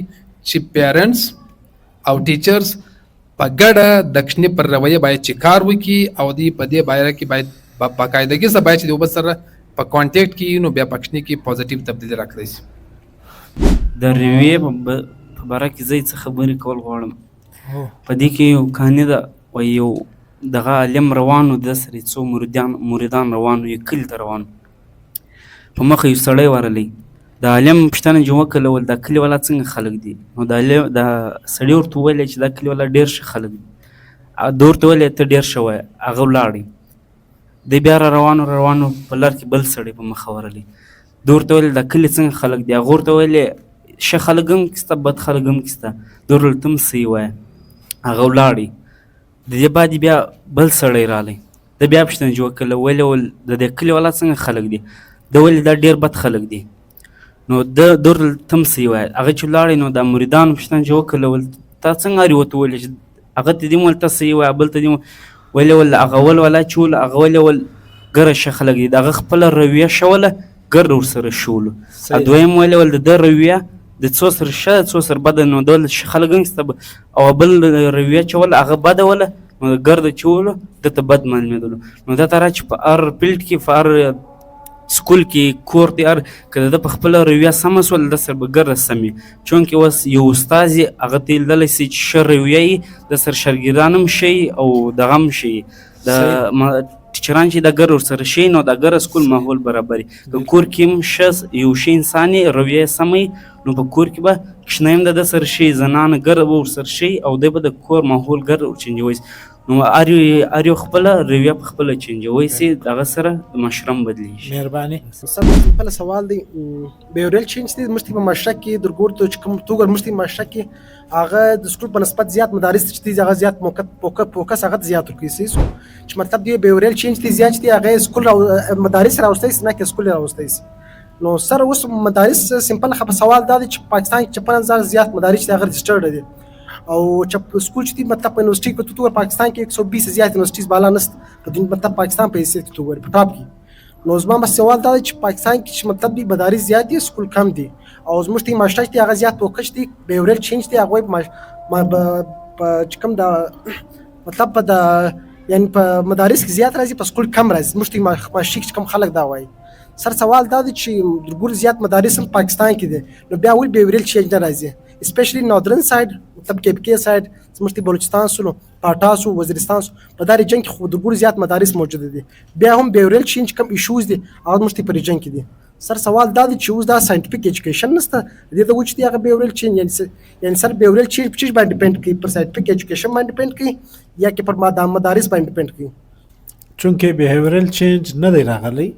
چې پیرنټس او ټیچرز په ګډه د کښنی پر رویه باید چې کار وکړي او دی په دې باره کې باید باقاعدګي سره باید چې د یو بل سره په کانټیکټ کې نو بیا پښتني کې پوزټیو تبدیلی راکړی شي. د رویې په باره کې زه څه خبرې کول غواړم. په دې کې یو کہانی ده، وایي یو دغه عالم روان و، د سره څو مریدان روان و، یو کلي ته روان په مخه یو سړی ورغلی. د عالم پوښتنه چې وکړله ول دا کلي والا څنګه خلک دي؟ نو د سړي ورته وویل چې دا کلي والا ډېر ښه خلک دي. ده ورته ویل ته ډېر ښه وایه. هغه ولاړی. دی بیا را روانو په لار کې بل سړی په مخه ورغلی. ده ورته ویل دا کلي څنګه خلک دي؟ هغه ورته ویلې ښه خلک هم کې شته، بد خلک هم کې شته. ده ورته ویل ته هم صحیح وایه. هغه ولاړی. د دې بعد بیا بل سړی راغلی. ده بیا پوښتنه چې وکړله ویلې ول د دې کلي والا څنګه خلک دي؟ ده ویلې دا ډېر بد خلک دي. نو ده ورته ته هم صحیح وایه. هغه چې ولاړی نو د مریدانو پوښتنه چې وکړله ول تا څنګه هر یو ته ویلې چې هغه ته دې هم ول ته صحیح وایه، بل ته دې ویلې ول هغه ول والا چې ول هغه ویلې ول ګره ښه خلک دي. د هغه خپله رویه ښه وله، ګرد ورسره ښه ولو. دویم ویلې ول د ده رویه د څو سره ښه څو سره بده، نو د ښه خلک هم شته، او بل رویه چې وله هغه بده وله، نو د ګرده چې ولو ده ته بد معلومېدلو. نو دا ته را چې په هر فیلډ کې، په هر سکول کې، کور دی، هر که د ده په خپله رویه سمه سوله د سره به ګرده سمې. چونکې اوس یو استاد یې هغه ته یې لیدلی سي چې ښه رویه یې د سره شاګردان هم ښه او دغه هم ښه د ټیچران چې د ګر ورسره شي، نو د ګر سکول ماحول برابري. که کور کې هم ښه یو ښه انسان یې رویه یې سمه، نو په کور کې به کوچنی هم د ده سره شي، زنانه ګر به ورسره شي، او دی به د کور ماحول ګر ورچینجوی سي. نو هر یو خپله رویه په خپله چینجوی سي، دغه سره د معاشره هم بدلېږي. مهرباني. سمپل سوال دی. بیهورل چینج دی زموږ په معاشره کې در ګورو چې کوم توګه زموږ په معاشره کې هغه د سکول په نسبت زیات مدارس چې دي هغه زیات فوکس هغه زیات ورکوي سي، چې مطلب دی بیهورل چینج دی زیات دي هغه سکول او مدارس راوستي سي، نه کې سکول راوستي سي. نو سره اوس مدارس سمپل خبر سوال دا دی چې پاکستان کې 50,000 زیات مدارس دي هغه رجسټرډ دي، او چې سکول چې مطلب په یونیورسيټي په توګه پاکستان کې 120 زیات یونیورسيټیز بالا نست په دې مطلب پاکستان په حیثیت کې توګه په ټاپ کې. نو زما بس سوال دا دی چې پاکستان کې مطلب دی مدارس زیات دي سکول کم دي، او زموږ ته معاشره کې هغه زیات فوکس دي. بیهورل چینج دی هغه په کوم دا مطلب په د یعنی په مدارس کې زیات راځي، په سکول کم راځي. زموږ ته معاشره کې کم خلک دا وایي. سر سوال دا دی چې ګور زیات مدارس هم پاکستان کې دي، نو بیا ول بیهورل چینج نه راځي، اسپیشلی ناردرن ساید مطلب کې ساید زموږ ته بلوچستان سولو، پاټاسو، وزیرستان په دا ریجن کې خو د ګور زیات مدارس موجود دي، بیا هم بیهورل چینج کم ایشوز دي هغه زموږ ته په ریجن کې دي. سر سوال دا دی چې اوس دا ساينټیفیک ایجوکیشن نشته دې ته وچ دی هغه بیهورل چینج یعنی سر بیهورل چینج په چیز باندې ډیپند کوي، پر ساينټیفیک ایجوکیشن باندې ډیپند کوي یا کې پر مدارس باندې ډیپند کوي. چونکه بیهورل چینج نه دی راغلی،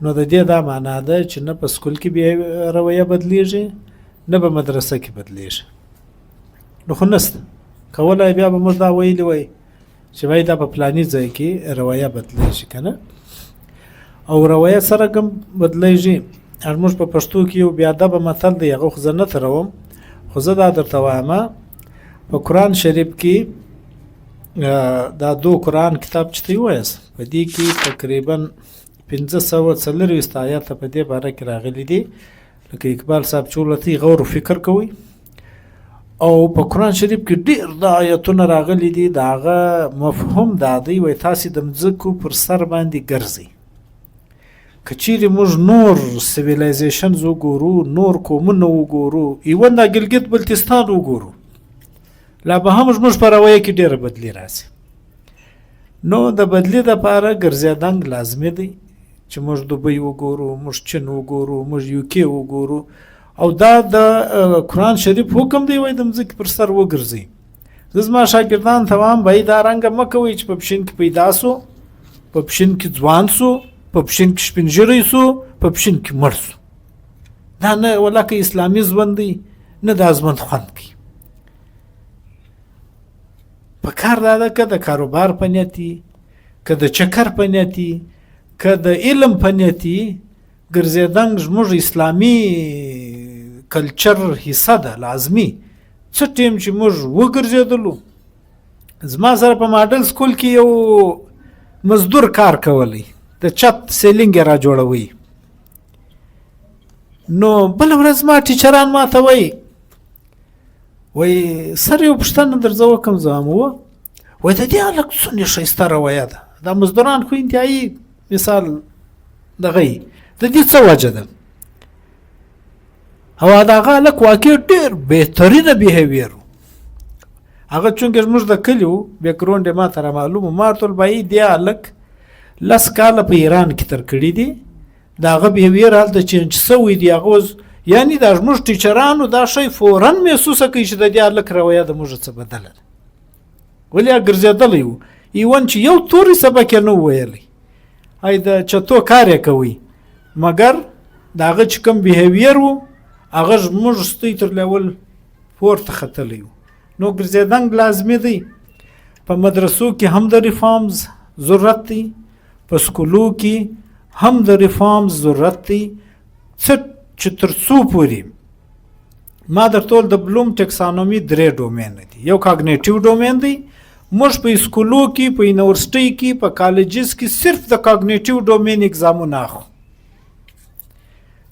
نو د دې دا معنا ده چې نه په سکول کې به رویه بدلیږي، نه په مدرسه کې بدلیږي. نو خو نسته کولای بیا به موږ دا ویلی وای چې وای دا په پلاني ځای کې رویه بدلیږي کنه، او رویه سره کوم بدلیږي. موږ په پښتو کې یو بیا ادب متل دی، هغه خو زه نه تروم، خو زه دا درته وایم په قرآن شریف کې دا دو قرآن کتاب چې ته وایاست په دې کې تقریبا 540 آیات په دې باره کې راغلي دي، لکه اقبال صاحب چولتی غور و فکر کوي. او په قرآن شریف کې ډېر د آیتونه راغلي دي، د هغه مفهوم دا دی وایي تاسې د مځکو پر سر باندې ګرځئ. که چیرې موږ نور سیویلایزیشنز وګورو، نور قومونه وګورو، ایون دا ګلګت بلتستان وګورو، لا به هم زموږ په رویه کې ډېره بدلي راځي. نو د بدلي دپاره ګرځېدنګ لازمي دی چې موږ دوبۍ وګورو، موږ چین وګورو، موږ یوکې وګورو، او دا د قرآن شریف حکم دی وایي د مځکې پر سر وګرځئ. زه زما شاګردان ته وایم بهی دا رنګه مه کوئ چې په پشین کې پیدا سو، په پشین کې ځوان سو، په پشین کې سپین ږیری سو، په پشین کې مړ سو. دا نه ولکه اسلامي ژوند دی، نه دا ژوند خوند کوي. په کار دا ده که د کاروبار په نیت وي، که د چکر په نیت وي، که د علم په نیت وي، ګرځېدنګ زموږ اسلامي کلچر حصه ده لازمي. څه ټیم چې موږ وګرځېدلو، زما سره په ماډل سکول کې یو مزدور کار کولی، د چت سیلینګ یې را جوړوي. نو بله ورځ ما ټیچران ما ته وایي سر یو پوښتنه درځه وکړم، زه هم وایي د دې هلک څومره ښایسته رویه ده، دا مزدوران خو انتهایي مثال دغه د دې څه وجه ده؟ او دغه هلک واقع ډېر بهترینه بیهیویر و. هغه چونکې زموږ د کلي و بیکګراونډ یې ما ته را معلوم و. ما ورته ویل بهي دې هلک 10 کاله په ایران کې تېر کړي دي، د هغه بیهیویر هلته چینج شوی دی. هغه اوس یعنې دا زموږ ټیچرانو دا شی فوراً محسوسه کوي چې د دې هلک رویه د موږ څه بدله ده. ولې هغه ګرځېدلی و ایون چې یو توري سبق یې نه و ویلی، ای د چتو کار یې کوي، مګر د هغه چې کوم بیهیویر و هغه زموږ ستوی تر لیول پورته ختلی و. نو ګرځېدنګ لازمي دی. په مدرسو کې هم د ریفارمز ضرورت دی، په سکولو کې هم د ریفارمز ضرورت دی. څه چې تر څو پورې ما درته ویل د بلوم ټیکسانومي 3 ډومین دي. یو کاګنیټیو ډومین دی. موږ په سکولو کې، په یونیورسټۍ کې، په کالجز کې صرف د کاګنیټیو ډومین اگزامونه اخلو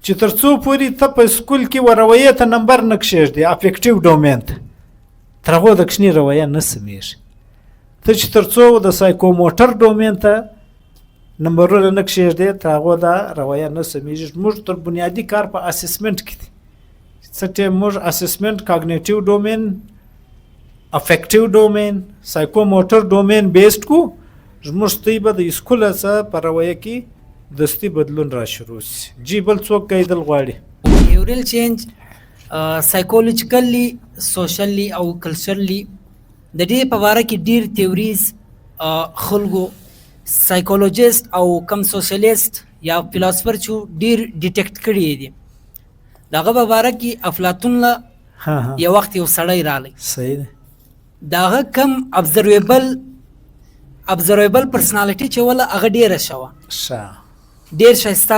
چې تر څو پورې ته په سکول کې رویې ته نمبر نه کښېږدې افیکټیو ډومین ته، تر هغو د کښنې رویه نه سمیږي. ته چې تر څو د سایکوموټر ډومین ته نمبرونه نه کښېږدې تر هغو دا رویه نه سمیږي. موږ تر بنیادي کار په اسسمنټ کې دی. څه ټیم موږ اسسمنټ کاګنیټیو ډومین، افیکټیو ډومین، سایکوموټر ډومین بیسډ کو، زموږ ستوی به د سکوله څه په رویه کې دستي بدلون را شروع شي. جی بل څوک کیدل غواړي؟ بیهورل چینج سایکولوجیکلی، سوشلی او کلچرلی د دې په باره کې ډیر تیوریز خلکو سایکولوجیست او کم سوشلیست یا فلسفر چې ډیر ډیټیکټ کړي دي. دغه په باره کې افلاطون له یو وخت یو سړی رالی، صحیح ده، دغه کم ابزرویبل پرسنالټي چې وله هغه ډیره شوه، ډیر ښایسته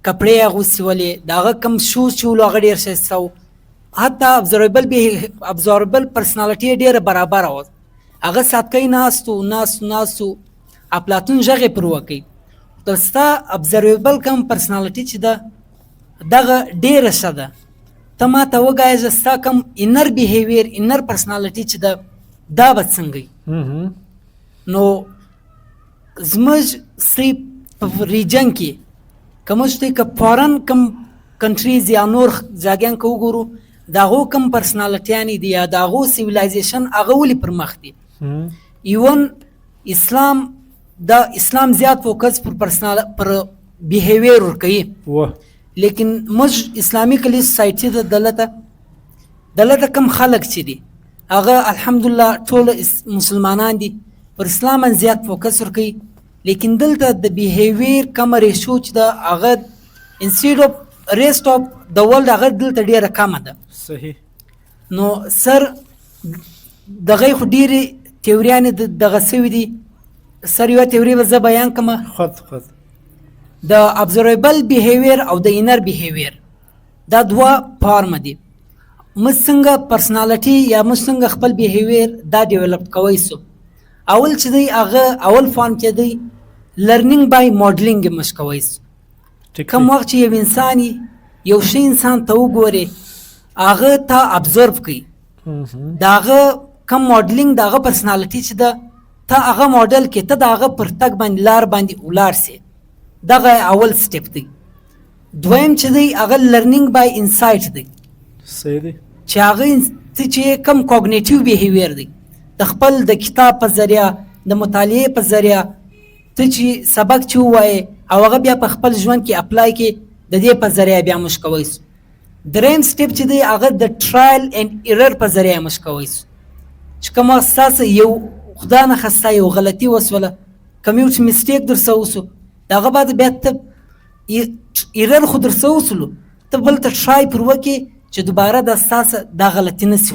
کپړې یې اغوستې ولې، د هغه کم شوز چې ولو هغه ډېر ښایسته و. حتی ابزرویبل پرسنالټي یې ډېره برابره وه. هغه ساتکۍ ناست و افلاطون غږ یې پر وکړي ته ستا ابزرویبل کم پرسنالټي چې ده دغه ډېره ښه ده، ته ما ته وګایه ستا کم انر بیهیویر، انر پرسنالټي چې ده دا به څنګه وي. نو زموږ سی په ریجن کې که موږ ته که فارن کم کنټریز یا نور ځاګیان که وګورو د هغو کم پرسنالټیانې دي یا د هغو سیویلایزیشن هغه ولې پر مخ دي. ایون اسلام زیات فوکس پر بیهیویر ورکوي، لیکن موږ اسلامي کلي سوسایټي ته دلته کم خلک چې دي هغه الحمدلله ټول مسلمانان دي، پر اسلام زیات فوکس ورکوي، لیکن دلته د بیهیویر کم ریشو چې ده هغه انسټیډ اف ریسټ اف د ورلډ هغه دلته ډېره کمه ده. صحیح. نو سر دغه خو ډېرې تیوریانې دغه سوي دي. سر یوه تیوري به زه بیان کړم، د ابزرویبل بیهیویر او د انر بیهیویر دا دوه فارمه دي. موږ څنګه پرسنالټي یا موږ څنګه خپل بیهیویر دا ډیولپ کوی سو. اول چې دی هغه اول فارم کې دی لرنینګ بای ماډلینګ یې موږ کوی سو. کوم وخت چې یو انسان یو شی انسان ته وګورې هغه ته ابزرو کوي، د هغه کم ماډلینګ د هغه پرسنالټي چې ده ته هغه ماډل کې ته د هغه پر تګ باندې لار باندې ولاړ سې. دغه اول سټیپ دی. دویم چې دی هغه لرنینګ بای انسایټ دی. صحیح دی. چې هغه چې کم کوګنیټیو بیهیویر دی، د خپل د کتاب په ذریعه، د مطالعې په ذریعه ته چې سبق چې ووایې او هغه بیا په خپل ژوند کې اپلای کې د دې په ذریعه بیا موږ کوی سو. دریم سټیپ چې دی هغه د ټرایل اینډ ایرر په ذریعه موږ کوی سو. چې کوم ستاسو یو خدا نه خسته یو غلطي وسوله، کوم یو چې مسټیک در څه وسو، د هغه بعد بیا ته ایرر خو در څه وسلو ته بل ته ټرای پر وکړې چې دوباره د ستاسو دا غلطي نه سي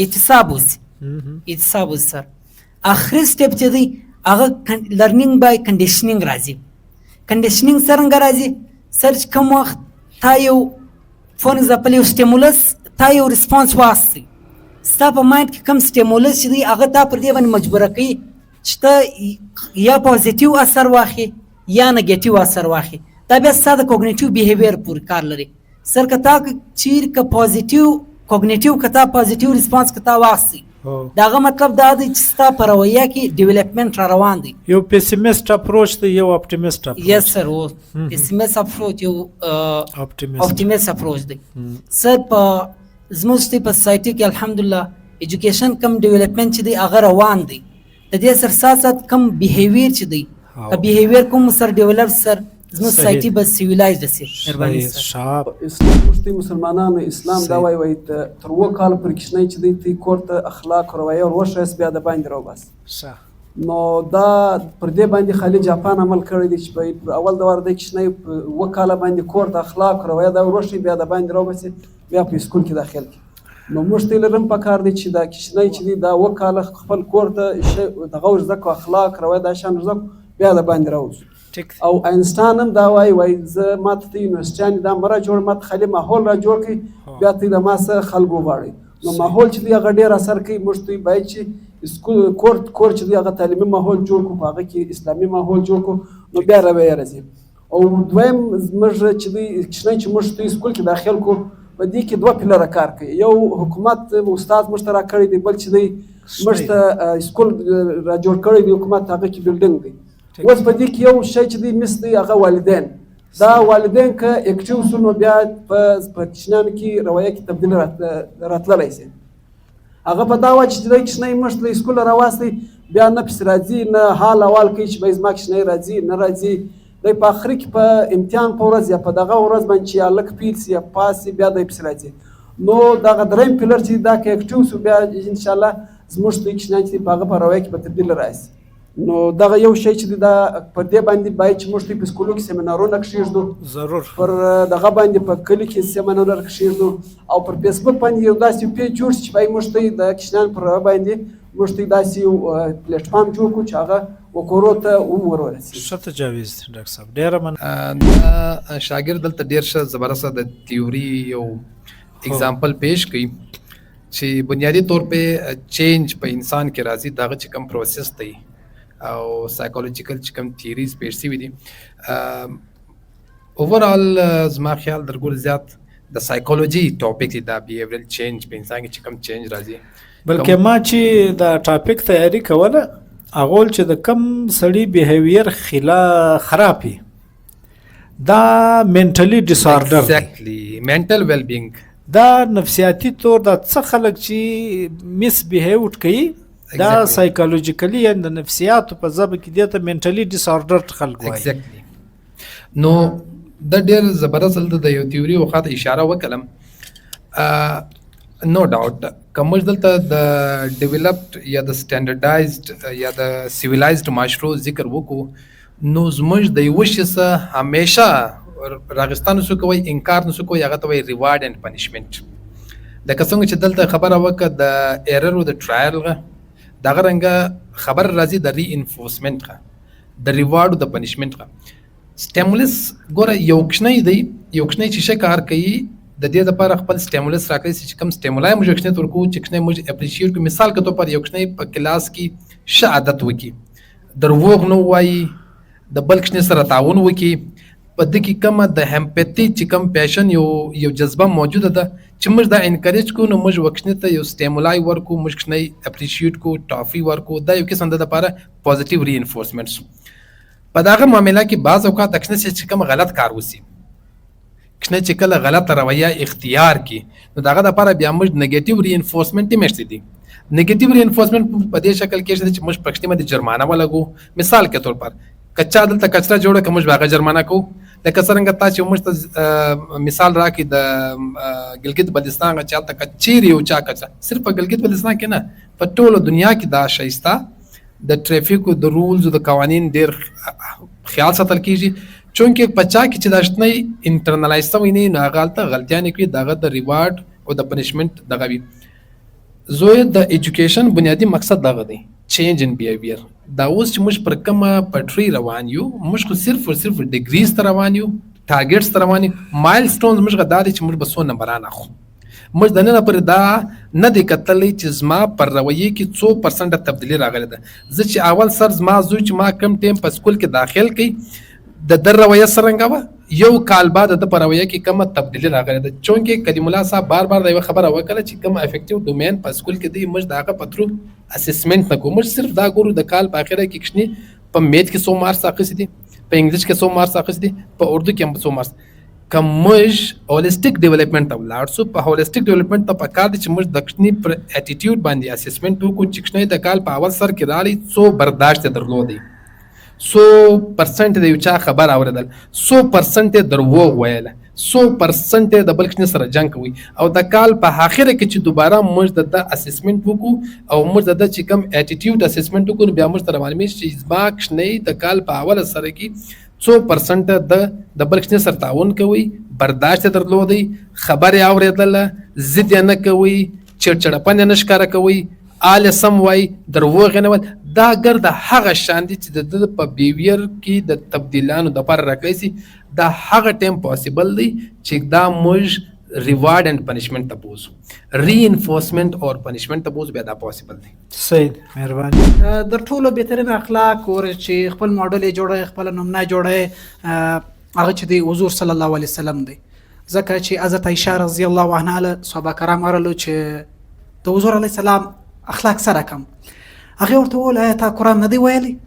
احتساب وسي سر. آخري سټیپ چې دی هغه لرنینګ بای کنډیشنینګ راځي. کنډیشنینګ څرنګه راځي؟ سر چې کوم وخت تا یو فور ایگزامپل یو سټیمولس تا یو ریسپانس واخیستی، ستا په مایند کې کوم سټیمولس چې دی هغه تا پر دې باندې مجبوره کوي چې ته یا پوزیټیو اثر واخلې یا نګیټیو اثر واخلې. دا بیا ستا د کوګنیټیو بیهیویر پورې کار لري. سر که تا چیر که پوزیټیو کوګنیټیو که تا پوزیټیو ریسپانس که تا واخیستی داغه مطلب دا دی چې ستا په رویه کې ډیولپمنټ را روان دی. یو پیسیمیست اپروچ دی یو اپټیمیست اپروچ. یس سر، و پیسیمیست اپروچ یو اپټیمیست اپروچ دی. سر په زموږ په سوسایټي کې الحمدلله ایجوکیشن کم ډیولپمنٹ چې دی هغه روان دی. د دې سره ساتھ ساتھ کم بیهیویر چې دی بیهیویر کوم سر ډیولپ سر زموږ سوسایټي به سیویلایزډ شي. مهرباني سر. اسلام مشتي مسلمانانو اسلام دا وایي تر 2 کال پر کښنی چې دی تی کور ته اخلاق رویه او وښه بیا د باندې راو بس. نو دا پر دې باندې خالي جاپان عمل کړی دی چې په اول د ورده کښنی 2 کال باندې کور ته اخلاق رویه دا وښه بیا د باندې راو بس بیا په سکول کې داخل کی. نو مشتي لرم پکار دی چې دا کښنی چې دی دا 2 کال خپل کور ته دغه ځکه اخلاق رویه دا شان ځکه بیا د باندې راوځي. او اینسټان هم دا وایي زه ماته ته یونیورسټیانې دا مه را جوړ ماته خالي ماحول را جوړ کړي بیا ته د ما څه خلکو غواړي. نو ماحول چې دی هغه ډېر اثر کوي. موږ ته باید چې سکول کور چې دی هغه تعلیمي ماحول جوړ کړو، په هغه کې اسلامي ماحول جوړ کړو نو بیا رویه راځي. او دویم موږ چې دی کښنی چې موږ ته سکول کې داخل کړو په دې کې 2 پلره کار کوي. یو حکومت استاد موږ ته را کړی دی، بل چې دی موږ ته سکول را جوړ کړی دی حکومت هغه کې بلډینګ دی. اوس په دې کې یو شی چې دی مس دی هغه والدین. دا والدین که اکټیو شو نو بیا په کښنیانو کې رویه کې تبدیلی راتللی شي. هغه په دا وجه چې دی کښنی موږ ته سکول راواستئ بیا نه پسې راځي نه حال احوال کوي چې زما کښنی راځي نه راځي. دی په آخر کې په امتحان په ورځ یا په دغه ورځ باندې چې هلک فیل سي یا پاس سي بیا دی پسې راځي. نو دغه دریم پلر چې دا که اکټیو شو بیا انشاءالله زموږ ته کښنیان چې دی په هغه په رویه کې به تبدیل راشي. نو دغه یو شی چې دا پر دې باندې باید چې موږ ته په سکولو کې سیمینارونه کښېږدو، ضرور پر دغه باندې په کلي کې سیمینارونه کښېږدو او پر فیسبوک باندې یو داسې پیج جوړ شي چې باید موږ ته د کښنیانو پر باندې موږ ته داسې یو پلیټفارم جوړ کړو چې هغه وکورو ته ورسېږي. ښه تجاویز دی ډاکټر صاحب، ډېره مننه. شاګرد دلته ډېر ښه زبردسته د تیوري یو اگزامپل پیش کړي چې بنیادی طور په چینج په انسان کې راځي دغه چې کوم پروسیس دی او سایکولوژیکل چې کوم تھیریز پیش شوي دي. اوورال زما خیال درګور زیات د سایکولوژي ټاپک دی دا بیهیورل چینج په انسان کې چې کوم چینج راځي. بلکې ما چې دا ټاپک تیاری کوله هغول چې د کم سړي بیهیویر خراب وي دا منټلی ډیسارډر ایگزیکټلی منټل ویل بینګ دا نفسیاتي طور دا څه خلک چې مس بیهیوډ کوي دا سایکولوژیکلی یا د نفسیاتو په ژبه کې دی ته منټلی ډیسارډر خلک وایي. ایگزیکټلی نو د ډېر زبردست د یو تیوري وخت اشاره وکړم. نو ډاوټ کوم دلته د ډیولپډ یا د سټانډرډایزډ یا د سیویلایزډ معاشرو ذکر وکړو نو زموږ د یو شي څه همیشه راغستان نسو کوي انکار نسو کوي هغه ته وایي ریوارډ اینډ پنیشمنټ. لکه څنګه چې دلته خبره وکړه د ایرر او د ټرایل دغه رنګه خبر راځي د ری انفورسمنٹ د ریوارډ او د پنیشمنٹ سټیمولس. ګوره یو کښنی دی یو کښنی چې ښه کار کوي د دې لپاره خپل سټیمولس راکوي چې کوم سټیمولای موږ کښنی ته ورکوو چې کښنی موږ اپریشیټ کړو. مثال کے طور پر یو کښنی په کلاس کې ښه عادت وکړي دروغ نه ووایي د بل کښنی سره تعاون وکړي په دې کې کومه د همپتي چې کوم پیشن یو جذبه موجوده ده چې موږ دا انکریج کو نو موږ وکښنی ته یو سټیمولای ورکو موږ کښنی اپریشیټ کو ټافي ورکو دا یو قسم د لپاره پوزټیو ری انفورسمنټس. په دغه معامله کې بعض اوقات کښنی چې کوم غلط کار وسی کښنی چې کله غلط رویه اختیار کی نو دغه لپاره بیا موږ نیگیټیو ری انفورسمنټ مشته دي. نیگیټیو ری انفورسمنٹ په دې شکل کې چې موږ پښتنه باندې جرمانه ولګو. مثال کے طور پر کچا دلته کچرا جوړه کوم ژبه جرمانه کو لکه څنګه تاسو موږ ته مثال راکې د ګلګت بلتستان چې تل کچيري او چا کچا صرف په ګلګت بلتستان کې نه په ټوله دنیا کې دا شایسته د ټریفیک او د رولز او د قوانین ډیر خیال ساتل کیږي چونکه پچا کې چې داشتنه انټرنلایز شوی نه نو غلطه غلطیان کوي دغه د ریوارډ او د پنیشمنت دغه وي. زوی د ایجوکیشن بنیادی مقصد دغه دی چینج ان بیهیویر. دا اوس چې موږ پر کومه پټری روان یو موږ خو صرف او صرف ډیګریز ته روان یو ټارګټس ته روان یو مایلسټونز موږ غواړو چې موږ به څو نمبران اخلو. موږ د نن پر دا نه دی کتلې چې زما پر رویه کې 100% تبدیلی راغلی ده. زه چې اول سر زما زوی چې ما کم ټیم په سکول کې داخل کړي د در رویه څرنګه وه یو کال بعد د په رویه کې کومه تبدیلی راغلی ده. چونکې کلیم الله صاحب بار بار دا یوه خبره وکړه چې کوم افیکټیو ډومین په سکول کې دی موږ د هغه په ترو اسسمنټ نه کوو. موږ صرف دا ګورو د کال په اخره کې کښني په میت کې 100 مارکس اخیستي دي، په انګلیش کې 100 مارکس اخیستي دي، په اردو کې هم 100 مارکس. که موږ هولسټیک ډیولپمنټ ته ولاړ سو، په هولسټیک ډیولپمنټ ته پکار دی چې موږ د کښني پر اټیټیوډ باندې اسسمنټ وکړو چې کښنی د کال په اول سر کې رالی څو برداشت یې درلودی، 100% د یو چا خبر اورېدل، 100% یې دروغ ویله، 100% یې د بل کښني سره جنګ کوي. او د کال په آخره کې چې دوباره موږ د اسسمنټ وکړو او موږ د چې کوم اټیټیوډ اسسمنټ وکړو، بیا موږ ته معلومیږي چې زما کښنی د کال په اوله سره کې 100% د بل کښني سره تعاون کوي، برداشت یې درلودی، خبرې اورېدله، ضد یې نه کوي، چړچړپن یې نه ښکاره کوي، آل یې سم وایي، دروغ یې نه وایي. دا ګرد هغه شان دي چې د په بیهیویر کې د تبدیلانو دپاره راکلی سي. دا هغه ټایم پاسبل دی چې دا موږ ریوارډ اینڈ پنشمنٹ ته بوزو، ری انفورسمنٹ اور پنشمنٹ ته بوزو، بیا دا پاسبل دی. سید مهرباني. در ټولو بهترین اخلاق اور چې خپل ماډل یې جوړوي، خپل نمونه جوړوي، هغه چې دی حضور صلی الله علیه وسلم دی. ځکه چې حضرت عایشه رضی الله عنها له صحابه کرام ورلو چې د حضور علیه السلام اخلاق سره کم، هغې ورته وویل آیا تا قرآن نه دی ویلی؟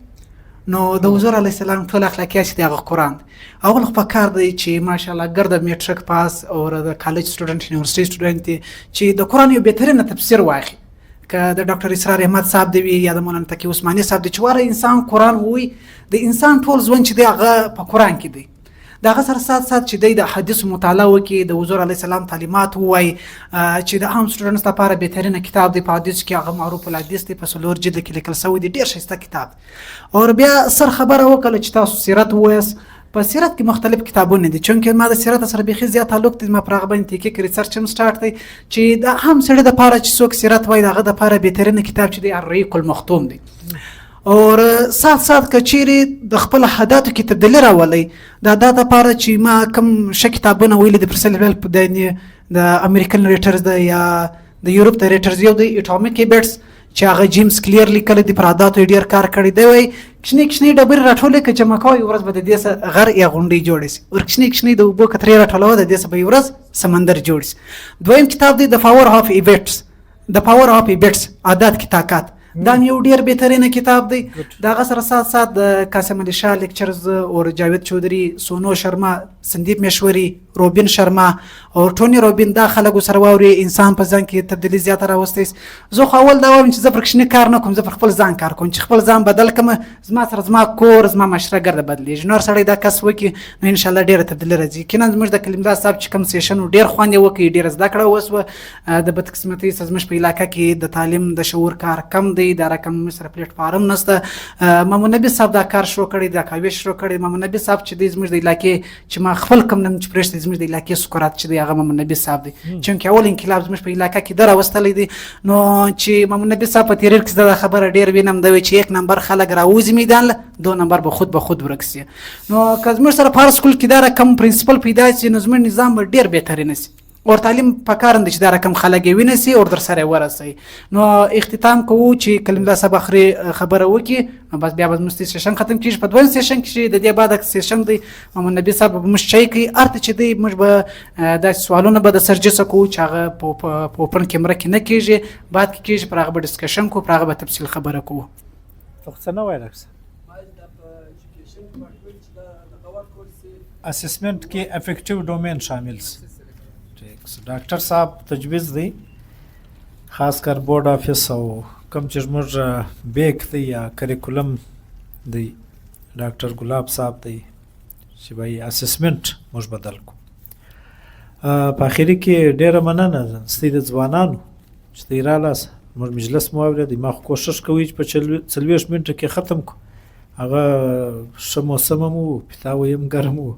نو د حضور علیه السلام ټول اخلاقیات چې دی هغه قرآن دی. اول خو پکار دی چې ماشاءالله ګرد میټرک پاس او د کالج سټوډنټ، یونیورسټي سټوډنټ دی چې د قرآن یو بهترینه تفسیر واخلي. که د ډاکټر اسرار احمد صاحب دی وي یا د مولانا تقي عثماني صاحب دی چې واره انسان قرآن ووایي، د انسان ټول ژوند چې دی هغه په قرآن کې دی. د هغه سره سات سات چې دی د حدیث مطالعه وکړي، د حضور علیه السلام تعلیمات ووایي، چې د عام سټوډنټس لپاره بهترینه کتاب دی په حدیث کې، هغه معروف الحدیث دی، په 4 جلد کې لیکل شوی دی، ډېر ښایسته کتاب. او بیا سر خبره وکړه چې تاسو سیرت ووایاست. په سیرت کې مختلف کتابونه دي، چونکې ما د سیرت سره بیخي زیات تعلق دی، ما پر هغه باندې تحقیق ریسرچ هم سټارټ دی چې د عام سړي دپاره چې څوک سیرت وایي د هغه دپاره بهترینه کتاب چې دی الرویق المختوم دی. اور سات سات کچیرې د خپل حداتو کې تبدیلی راولئ. دا دپاره چې ما کوم ښه کتابونه ویلي د پرنسپل د امریکن ریټرز د یا د یورپ د ریټرز، یو د اټامیک هیبټس چې هغه جیمز کلیر لیکلی دی، پر عاداتو یې ډېر کار کړی دی. وایي کښنې کښنې ډبرې راټولې که جمع کوئ ورځ به د دې څه غر یا غونډۍ جوړې شي، ور کښنې کښنې د اوبو کترې راټولوه د دې څه به یې ورځ سمندر جوړ شي. دویم کتاب دی د پاور آف هیبټس، د پاور آف هیبټس، عادات کی طاقت. دا یو ډیر بهترینه کتاب دی. دا غسر سات سات د قاسم علي شاه لیکچرز او جاوید چودري، سونو شرما، سندیپ میشوري، روبین شرما او ټونی روبین، دا خلکو سره واوري انسان په ځان کې تبدیلی زیاته راوستی. زه خو اول دا وایم چې زه پر کښنې کار نه کوم، زه پر خپل ځان کار کوم چې خپل ځان بدل کړم، زما سره زما کور، زما معاشره ګرده بدلېږي. نور سړی دا کس وکړي نو انشاءالله ډېره تبدیلي راځي. یقینا زموږ د کلیم الله صاحب چې کوم سیشن و ډېر خوند یې وکړي، ډېره زده کړه وسوه. د بدقسمتۍ څخه زموږ په علاقه کې د تعلیم د شعور کار کم دی، دا رقم سره پلیټ فارم نشته. مامون نبي صاحب دا کار شروع کړی، دا کاوش شروع کړی. مامون نبي صاحب چې دی زموږ د علاقې چې ما خپل کم نم چې پرېږدي زموږ د علاقې سکورات چې دی هغه مامون نبي صاحب دی، چونکې اول انقلاب زموږ په علاقه کې ده راوستلی دی. نو چې مامون نبي صاحب په تحریر کې دا خبره ډېر وینم، دا وایي چې 1 نمبر خلک راوځي میدان له، 2 نمبر به خود ورک شي. نو که زموږ سره په هر سکول کې دا رقم پرنسپل پیدا شي نو زموږ نظام به ډېر بهترینه شي. اور تعلیم پکار دی چې دا رقم خلک یې ونیسي او در سره یې ورسوي. نو اختتام کوو چې کلیم الله صاحب اخري خبره وکړي، نو بس بیا به زموږ سیشن ختم کېږي. په 2 سیشن کې د دې بعد سیشن دی مامون نبي صاحب به موږ چای کوي، هر څه چې دی موږ به داسې سوالونه به د سرجسه کوو چې هغه په اوپن کیمره کې نه کېږي، بعد کې کېږي، پر هغه به ډسکشن کوو، پر هغه به تفصیل خبره کوو. څه نه وایي ډاکټر صاحب؟ اسسمنٹ کې افیکټیو ډومین شامل شي. ډاکټر صاحب تجویز دی خاص کر بورډ آفیس او کوم چې زموږ بیک دی یا کریکولم دی، ډاکټر ګلاب صاحب دی چې وایي اسسمنټ موږ بدل کو. په اخري کې ډېره مننه ستاسو د ځوانانو چې دی رالاست، موږ مجلس مو اورېدی. ما خو کوشش کوي چې په 40 منټه کې ختم کو. هغه ښه موسم هم و، پیتاوی هم ګرم و،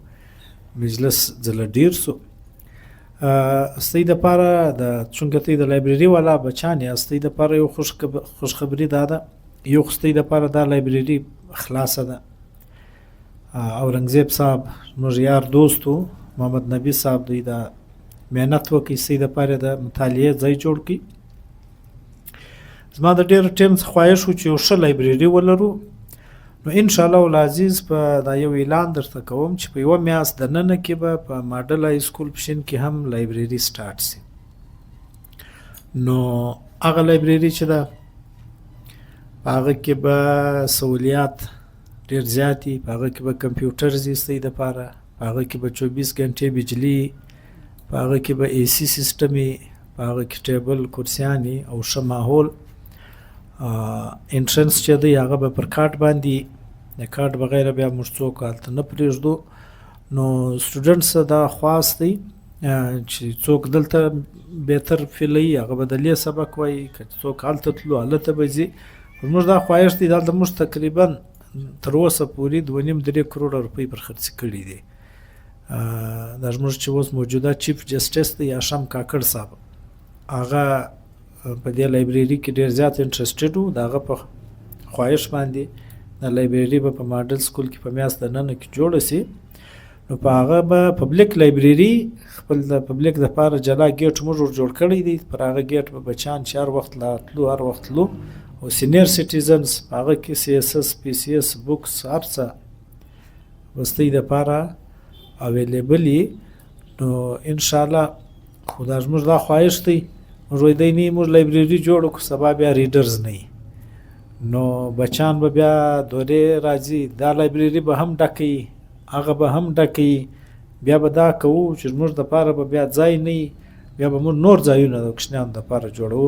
مجلس ځله ډېر سو. ستاسو دپاره د چونکه ته د لایبرري والا بچان یې، ستاسو دپاره یو خوشخبري دا ده، یو خو ستاسو دپاره دا لایبرري خلاصه ده. اورنګزیب صاحب زموږ یار دوست و، محمد نبي صاحب دوی دا محنت وکړي ستاسو دپاره د مطالعې ځای جوړ کړي. زما د ډېر ټیم څخه خواهش و چې یو ښه لایبرري ولرو. نو ان شاء الله العزیز په دا یو اعلان درته کوم چې په یوه میاشت دننه کې به په ماډل های سکول پشین کې هم لایبرري سټارټ سي. نو هغه لایبرري چې ده په هغه کې به سهولیات ډېر زیات دي، په هغه کې به کمپیوټرز وي ستاسو دپاره، په هغه کې به 24 ګنټې بجلي، په هغه کې به اے سی سیسټم وي، په هغه کې ټیبل کرسیانې او ښه ماحول. انټرنس چې دی هغه به پر کارت باندې، د کارت بغیر بیا موږ څوک هلته نه پرېږدو. نو سټوډنټس دا خواست دی چې څوک دلته بهتر فیلوي هغه به د لې سبق وایي، که څوک هلته تلو هلته به ځي. موږ دا خواهش دی دلته موږ تقریبا تر اوسه پورې 2.5-3 کروړه روپۍ پر خرڅ کړي دي. دا زموږ چې اوس موجوده چیف جسټس دی هاشم کاکړ صاحب، هغه په دې لایبرري کې ډېر زیات انټرسټډ و. د هغه په خواهش باندې د لایبرري به په ماډل سکول کې په میاشت دننه کې جوړه سي. نو په هغه به پبلک لایبرري خپل د پبلک دپاره جلا ګیټ موږ ور جوړ کړی دی. پر هغه ګیټ به بچیان چې هر وخت لا تلو هر وخت تلو، او سینیر سټیزنز په هغه کې سی اس اس پی سی اس بکس هر څه به ستاسو دپاره اویلیبل وي. نو انشاءالله خو دا زموږ دا خواهش دی، موږ وایو دی نه موږ لایبرري جوړ کړو سبا بیا ریډرز نه وي، نو بچیان به بیا دورې راځي، دا لایبرري به هم ډکوي، هغه به هم ډکوي. بیا به دا کوو چې زموږ دپاره به بیا ځای نه وي، بیا به موږ نور ځایونه د کوچنیانو دپاره جوړو.